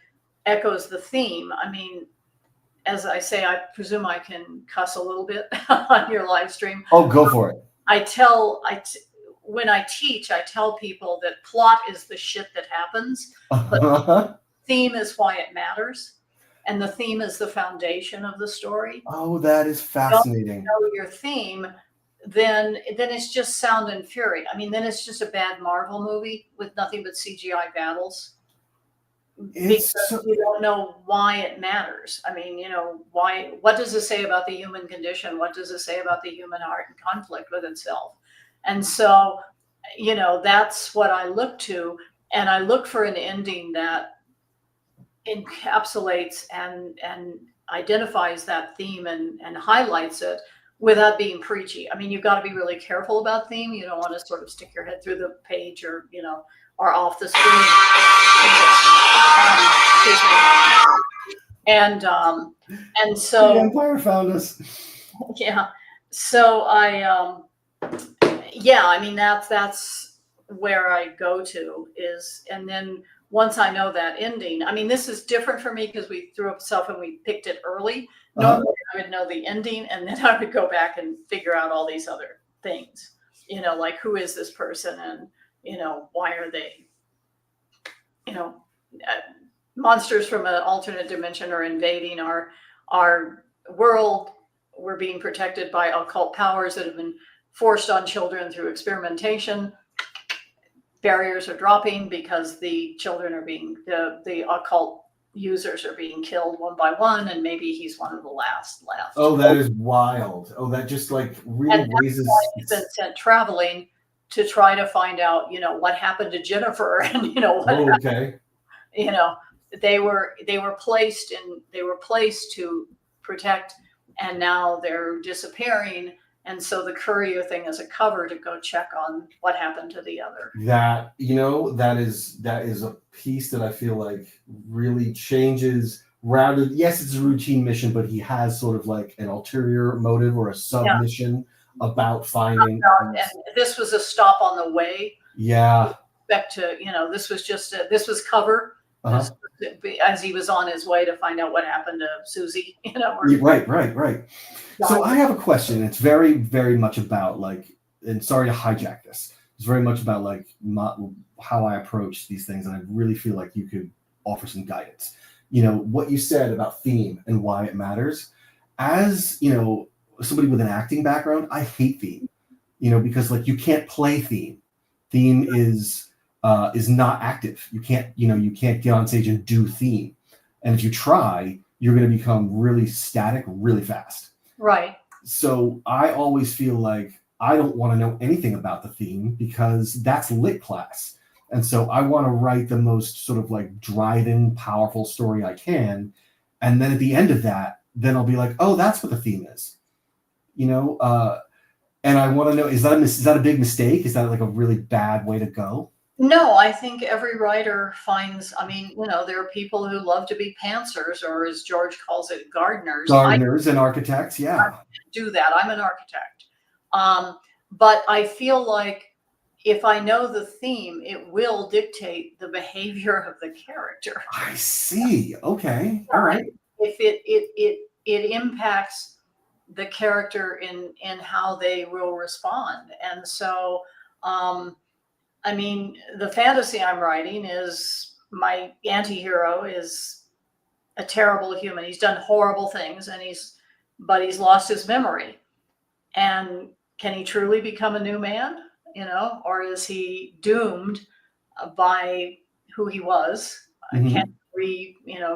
S2: echoes the theme. I mean, as I say, I presume I can cuss a little bit on your live stream.
S1: Oh, go for it.
S2: When I teach, I tell people that plot is the shit that happens, but theme is why it matters. And the theme is the foundation of the story.
S1: Oh, that is fascinating.
S2: If you don't know your theme, then it's just sound and fury. I mean, then it's just a bad Marvel movie with nothing but CGI battles. Because you don't know why it matters. I mean, what does it say about the human condition? What does it say about the human heart in conflict with itself? And so, that's what I look to. And I look for an ending that encapsulates and identifies that theme and highlights it without being preachy. I mean, you've got to be really careful about theme. You don't want to sort of stick your head through the page or off the screen. And so
S1: the Empire found us.
S2: Yeah. So I mean that's where I go to is, and then once I know that ending, I mean, this is different for me because we threw up stuff and we picked it early. Normally I would know the ending and then I would go back and figure out all these other things, like who is this person and, why are they, monsters from an alternate dimension are invading our world. We're being protected by occult powers that have been forced on children through experimentation. Barriers are dropping because the children are being, the occult users are being killed one by one, and maybe he's one of the last left.
S1: Oh, that is wild. Oh, that just like really raises.
S2: He's been sent traveling to try to find out, what happened to Jennifer, and what
S1: okay.
S2: They were placed to protect, and now they're disappearing. And so the courier thing is a cover to go check on what happened to the other.
S1: That that is a piece that I feel like really changes. Rather, yes, it's a routine mission, but he has sort of like an ulterior motive or a sub mission about finding.
S2: And this was a stop on the way.
S1: Yeah.
S2: Back to this was cover. As he was on his way to find out what happened to Susie,
S1: Right. So I have a question. It's very, very much about like, and sorry to hijack this. It's very much about like how I approach these things, and I really feel like you could offer some guidance. What you said about theme and why it matters. As somebody with an acting background, I hate theme. Because like you can't play theme. Theme is not active. You can't get on stage and do theme. And if you try, you're going to become really static really fast.
S2: Right.
S1: So I always feel like I don't want to know anything about the theme because that's lit class. And so I want to write the most sort of like driving, powerful story I can. And then at the end of that, then I'll be like, oh, that's what the theme is. And I want to know, is that a big mistake? Is that like a really bad way to go?
S2: No, I think every writer finds, there are people who love to be pantsers, or as George calls it, gardeners.
S1: Gardeners and architects, yeah.
S2: I do that. I'm an architect. But I feel like if I know the theme, it will dictate the behavior of the character.
S1: I see. Okay. All right.
S2: If it impacts the character in how they will respond. And so, the fantasy I'm writing is my anti-hero is a terrible human. He's done horrible things but he's lost his memory. And can he truly become a new man, or is he doomed by who he was?
S1: Mhm.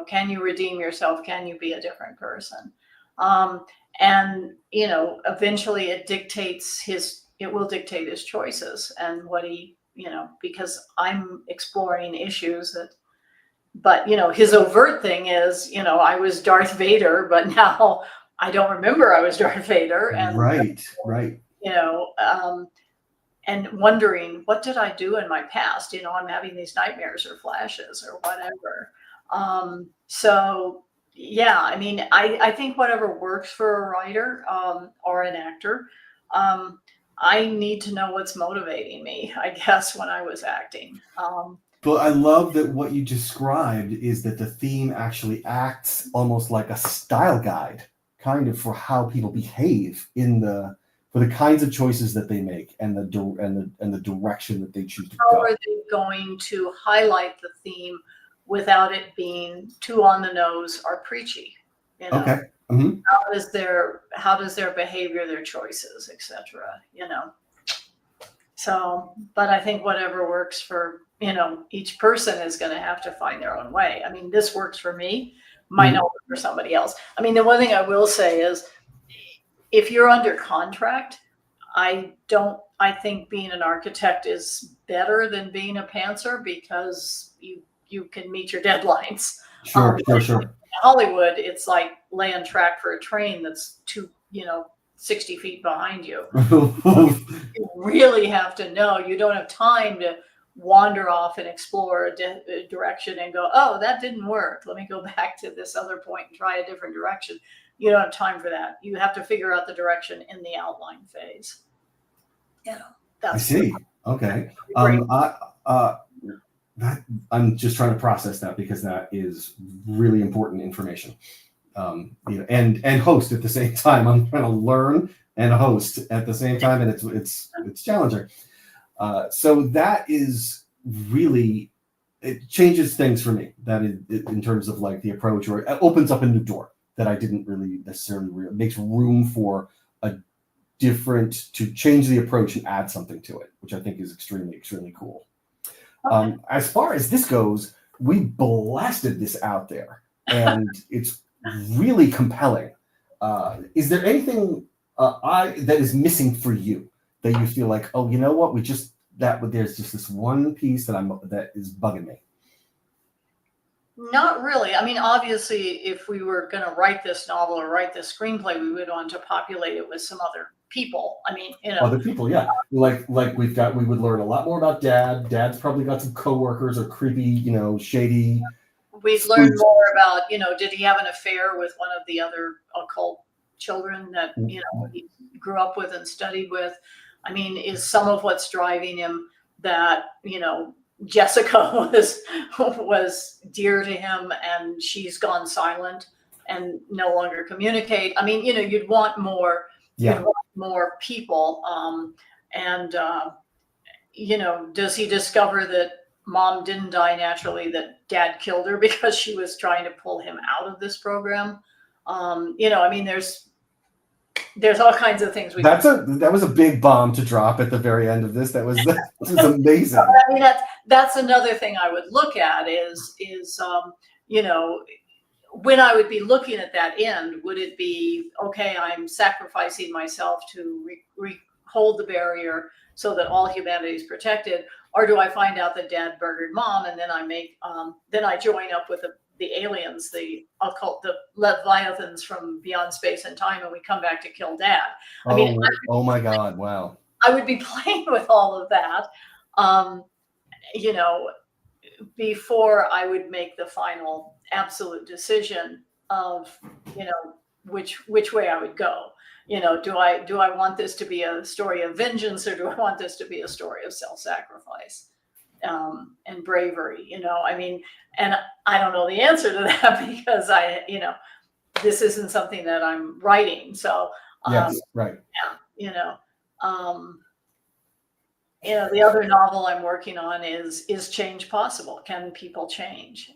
S2: Can you redeem yourself? Can you be a different person? Um, and eventually it will dictate his choices and what he, because I'm exploring issues but his overt thing is, I was Darth Vader, but now I don't remember I was Darth Vader, and
S1: Right, right.
S2: you know, um, and wondering what did I do in my past. I'm having these nightmares or flashes or whatever. So yeah, I mean, I think whatever works for a writer or an actor. I need to know what's motivating me, I guess, when I was acting.
S1: But I love that what you described is that the theme actually acts almost like a style guide, kind of for how people behave for the kinds of choices that they make and the direction that they choose to
S2: How
S1: go.
S2: are they going to highlight the theme without it being too on the nose or preachy?
S1: Okay. Hmm.
S2: How does their behavior, their choices, etc. So, but I think whatever works for each person is going to have to find their own way. I mean, this works for me, might not work for somebody else. I mean, the one thing I will say is, if you're under contract, I think being an architect is better than being a pantser, because you can meet your deadlines.
S1: Sure,
S2: In
S1: sure, sure.
S2: Hollywood, it's like laying track for a train that's 60 feet behind you. You really have to know. You don't have time to wander off and explore a direction and go, oh, that didn't work. Let me go back to this other point and try a different direction. You don't have time for that. You have to figure out the direction in the outline phase.
S1: I
S2: That's
S1: see. Okay.
S2: great.
S1: Uh, I'm just trying to process that because that is really important information. And host at the same time. I'm trying to learn and host at the same time, and it's challenging. So that is really, it changes things for me. That is in terms of like the approach, or it opens up a new door that I didn't really necessarily makes room for a to change the approach and add something to it, which I think is extremely, extremely cool. As far as this goes, we blasted this out there, and it's really compelling. Is there anything that is missing for you that you feel like, oh, you know what, there's just this one piece that is bugging me?
S2: Not really. I mean, obviously, if we were going to write this novel or write this screenplay, we would want to populate it with some other people. I mean,
S1: Other people, yeah. Like we would learn a lot more about Dad. Dad's probably got some coworkers or creepy, shady.
S2: we'd learn more about, did he have an affair with one of the other occult children that, he grew up with and studied with? I mean, is some of what's driving him that, Jessica was dear to him and she's gone silent and no longer communicate? I mean, you'd want more,
S1: Yeah.
S2: you'd want more people. And does he discover that Mom didn't die naturally, that Dad killed her because she was trying to pull him out of this program? I mean, there's all kinds of things
S1: That was a big bomb to drop at the very end of this. That was amazing.
S2: I mean, that's another thing I would look at is when I would be looking at that end, would it be, okay, I'm sacrificing myself to hold the barrier so that all humanity is protected, or do I find out that Dad murdered Mom, and then I join up with the aliens, the occult, the Leviathans from beyond space and time, and we come back to kill Dad? I mean,
S1: Oh my God! Wow.
S2: I would be playing with all of that, you know, before I would make the final absolute decision of, which way I would go. Do I want this to be a story of vengeance, or do I want this to be a story of self-sacrifice and bravery? I mean, and I don't know the answer to that because this isn't something that I'm writing. So
S1: Yes, right.
S2: The other novel I'm working on is change possible? Can people change?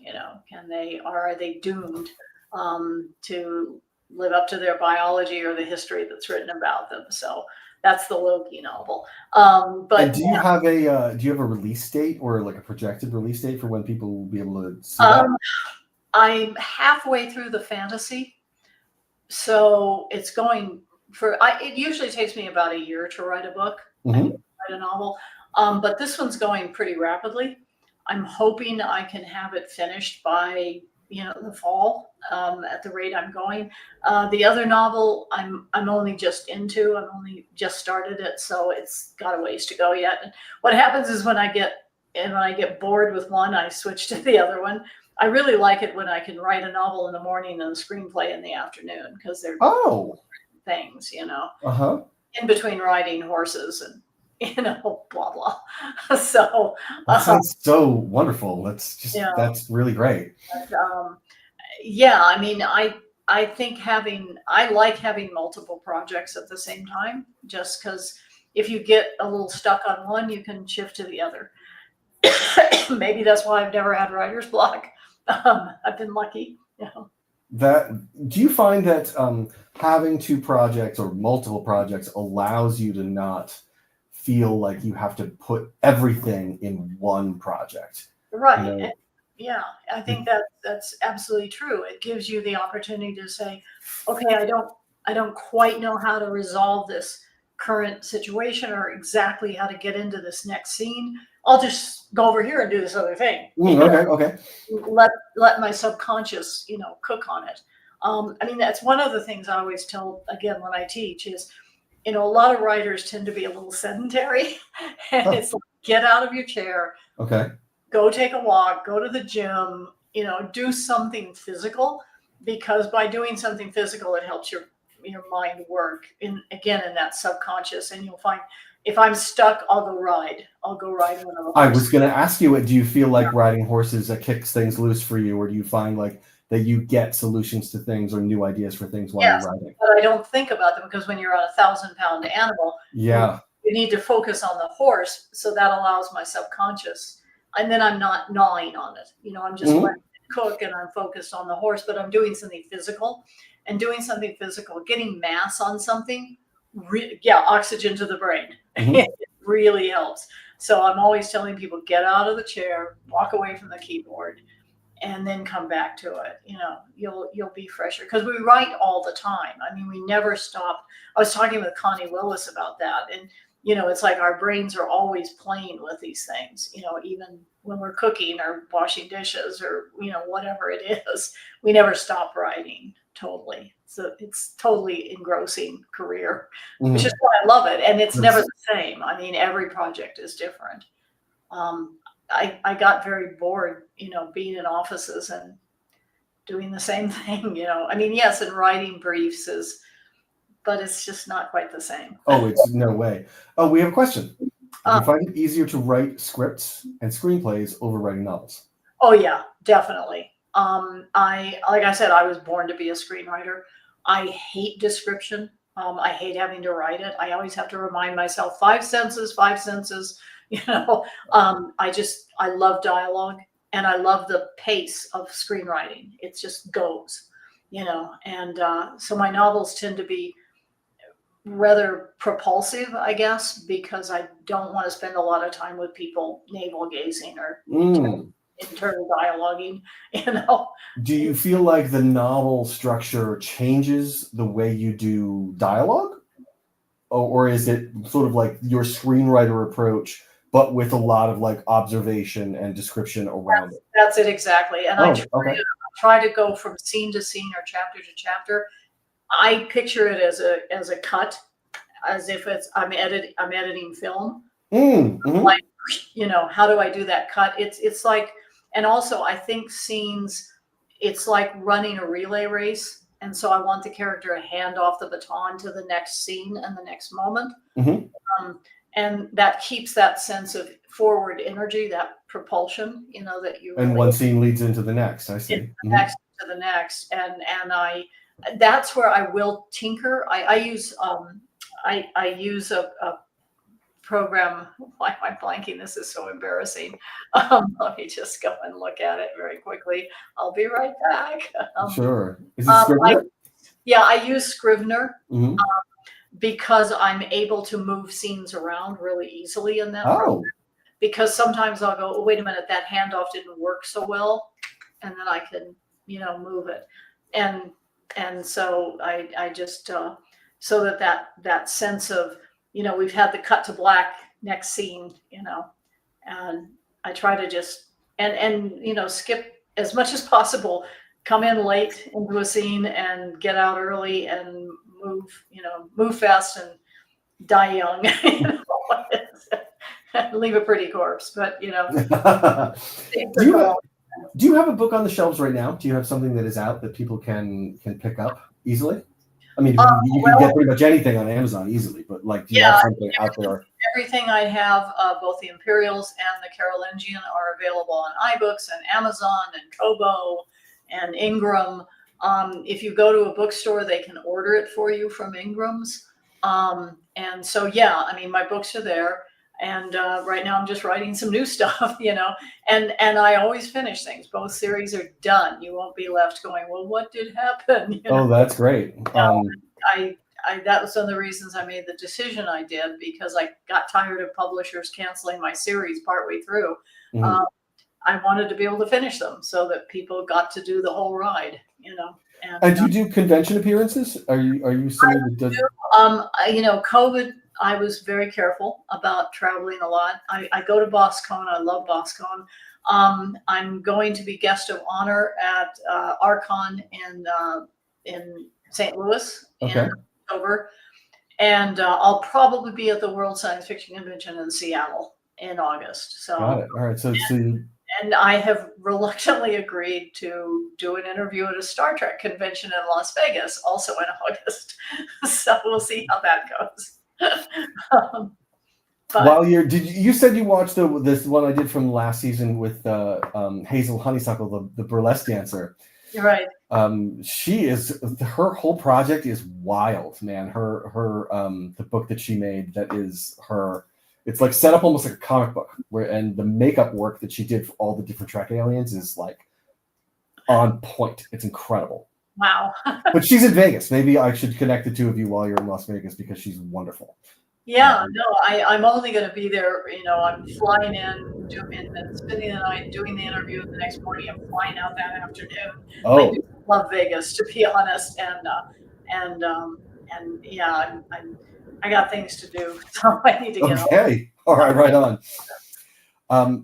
S2: Are they doomed to live up to their biology or the history that's written about them? So That's the Loki novel.
S1: And
S2: But
S1: do you have a release date or like a projected release date for when people will be able to see that?
S2: I'm halfway through the fantasy, so it's going for. It usually takes me about a year to write a book,
S1: Mhm.
S2: write a novel, but this one's going pretty rapidly. I'm hoping I can have it finished by the fall, at the rate I'm going. The other novel I'm only just into. I'm only just started it, so it's got a ways to go yet. And what happens is when I get bored with one, I switch to the other one. I really like it when I can write a novel in the morning and a screenplay in the afternoon, because they're
S1: Oh.
S2: things,
S1: Uh-huh.
S2: in between riding horses and blah blah. So
S1: That sounds so wonderful.
S2: yeah,
S1: That's really great.
S2: um, yeah. I mean, I think I like having multiple projects at the same time, just because if you get a little stuck on one, you can shift to the other. Maybe that's why I've never had writer's block. I've been lucky.
S1: Do you find that having two projects or multiple projects allows you to not feel like you have to put everything in one project?
S2: Right.
S1: You know,
S2: Yeah, I think that's absolutely true. It gives you the opportunity to say, okay, I don't quite know how to resolve this current situation or exactly how to get into this next scene. I'll just go over here and do this other thing.
S1: okay, okay.
S2: Let my subconscious, cook on it. I mean, that's one of the things I always tell again when I teach is, a lot of writers tend to be a little sedentary, and
S1: Huh,
S2: it's like, get out of your chair,
S1: okay.
S2: go take a walk, go to the gym, do something physical, because by doing something physical, it helps your mind work in that subconscious. And you'll find if I'm stuck, I'll go ride. I'll go ride one of the
S1: I was
S2: horses.
S1: going to ask you, do you feel like riding horses kicks things loose for you, or do you find like that you get solutions to things or new ideas for things while you're
S2: Yes,
S1: riding?
S2: but I don't think about them, because when you're on a 1,000-pound animal, you
S1: Yeah.
S2: you need to focus on the horse. So that allows my subconscious, and then I'm not gnawing on it. I'm just
S1: Mhm.
S2: letting it cook, and I'm focused on the horse, but I'm doing something physical, and doing something physical, getting mass on something. Yeah, oxygen to the brain.
S1: Mhm.
S2: It really helps. So I'm always telling people, get out of the chair, walk away from the keyboard, and then come back to it. You'll be fresher, because we write all the time. I mean, we never stop. I was talking with Connie Willis about that, and it's like our brains are always playing with these things. Even when we're cooking or washing dishes or whatever it is, we never stop writing totally. So it's totally engrossing career, which is
S1: Mhm.
S2: why I love it. And it's never
S1: That's-
S2: the same. I mean, every project is different. um, I got very bored, being in offices and doing the same thing. I mean, yes, and writing briefs but it's just not quite the same.
S1: Oh, it's no way. Oh, we have a question. Do
S2: Uh,
S1: you find it easier to write scripts and screenplays over writing novels?
S2: oh yeah, definitely. Like I said, I was born to be a screenwriter. I hate description. I hate having to write it. I always have to remind myself, five senses, five senses. I love dialogue, and I love the pace of screenwriting. It just goes, and so my novels tend to be rather propulsive, I guess, because I don't want to spend a lot of time with people navel gazing or
S1: Mm.
S2: internal dialoguing, you know.
S1: Do you feel like the novel structure changes the way you do dialogue? Or is it sort of like your screenwriter approach, but with a lot of like observation and description around it?
S2: That's it exactly. And I
S1: Oh, okay.
S2: try to go from scene to scene or chapter to chapter. I picture it as a cut, as if I'm editing film.
S1: Mhm.
S2: Like, how do I do that cut? It's like, and also I think scenes, it's like running a relay race. And so I want the character to hand off the baton to the next scene and the next moment.
S1: Mhm.
S2: Um, and that keeps that sense of forward energy, that propulsion, that you
S1: And
S2: really
S1: one scene leads into the next. I
S2: get
S1: see.
S2: the next to the next. And that's where I will tinker. I use a program. Why am I blanking? This is so embarrassing. Let me just go and look at it very quickly. I'll be right back.
S1: Sure. Is it
S2: Um, I,
S1: Scrivener?
S2: yeah, I use Scrivener.
S1: Mhm.
S2: because I'm able to move scenes around really easily in that
S1: Oh,
S2: program. Because sometimes I'll go, oh, wait a minute, that handoff didn't work so well, and then I can, move it, and so I just so that sense of, we've had the cut to black next scene, and I try to just skip as much as possible, come in late into a scene and get out early and move fast and die young. Leave a pretty corpse, but
S1: do you have a book on the shelves right now? Do you have something that is out that people can pick up easily? I mean, you can get pretty much anything on Amazon easily, but like, do you have something out there?
S2: Everything I have, both the Imperials and the Carolingian, are available on iBooks and Amazon and Kobo and Ingram. If you go to a bookstore, they can order it for you from Ingram's. And so, yeah, I mean, my books are there. And right now I'm just writing some new stuff, and I always finish things. Both series are done. You won't be left going, well, what did happen?
S1: Oh, that's great.
S2: That was one of the reasons I made the decision I did, because I got tired of publishers canceling my series partway through.
S1: Mm-hmm.
S2: I wanted to be able to finish them so that people got to do the whole ride,
S1: And do you do convention appearances? Are you somebody that does?
S2: COVID, I was very careful about traveling a lot. I go to BosCon. I love BosCon. I'm going to be guest of honor at Archon in St. Louis in October, and I'll probably be at the World Science Fiction Convention in Seattle in August. So,
S1: got it. All right.
S2: And I have reluctantly agreed to do an interview at a Star Trek convention in Las Vegas, also in August. So we'll see how that goes.
S1: While you said you watched this one I did from last season with Hazel Honeysuckle, the burlesque dancer.
S2: You're right.
S1: Her whole project is wild, man. Her the book that she made, that is her. It's like set up almost like a comic book, and the makeup work that she did for all the different Trek aliens is like on point. It's incredible.
S2: Wow.
S1: But she's in Vegas. Maybe I should connect the two of you while you're in Las Vegas, because she's wonderful.
S2: Yeah, no, I'm only going to be there. I'm flying in, spending the night, doing the interview the next morning. I'm flying out that afternoon.
S1: Oh,
S2: I do love Vegas, to be honest, and yeah, I got things to do, so I need to get on.
S1: Okay, all right, right on.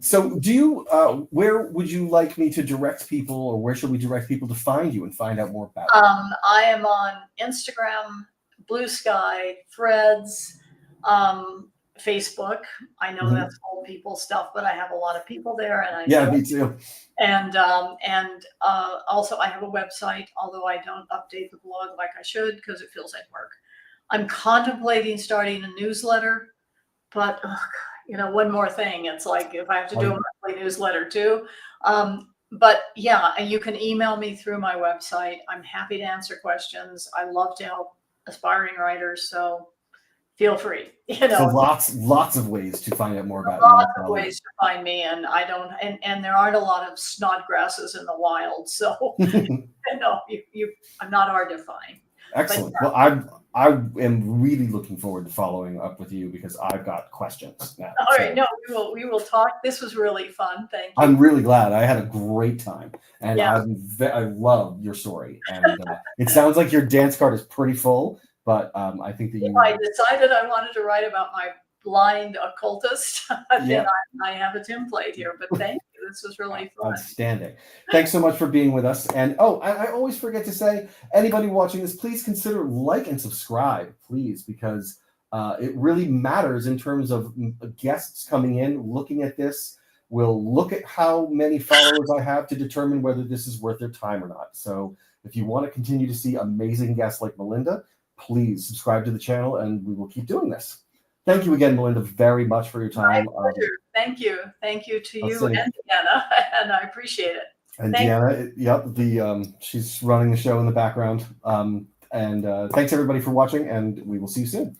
S1: So do you? Where would you like me to direct people, or where should we direct people to find you and find out more about you?
S2: I am on Instagram, Blue Sky, Threads, Facebook. I know that's old people stuff, but I have a lot of people there, and
S1: me too.
S2: And also I have a website, although I don't update the blog like I should because it feels like work. I'm contemplating starting a newsletter, but one more thing. It's like if I have to do a monthly newsletter too. But yeah, and you can email me through my website. I'm happy to answer questions. I love to help aspiring writers, so feel free.
S1: So lots of ways to find out more about
S2: lots of ways to find me, and I don't, and there aren't a lot of snodgrasses in the wild, so I'm not hard to find.
S1: Excellent. But, well, I am really looking forward to following up with you, because I've got questions now.
S2: All right, no, we will talk. This was really fun. Thank you.
S1: I'm really glad. I had a great time, and
S2: yeah.
S1: I love your story. And it sounds like your dance card is pretty full, but I think that
S2: I decided I wanted to write about my blind occultist, then I have a template here. But thank you. This was really fun.
S1: Outstanding. Thanks so much for being with us. And I always forget to say, anybody watching this, please consider like and subscribe, please, because it really matters in terms of guests coming in, looking at this. We'll look at how many followers I have to determine whether this is worth their time or not. So if you want to continue to see amazing guests like Melinda, please subscribe to the channel, and we will keep doing this. Thank you again, Melinda, very much for your time.
S2: My pleasure. Thank you. Thank you to you and Deanna, and I appreciate it.
S1: And Deanna, she's running the show in the background. And thanks everybody for watching, and we will see you soon.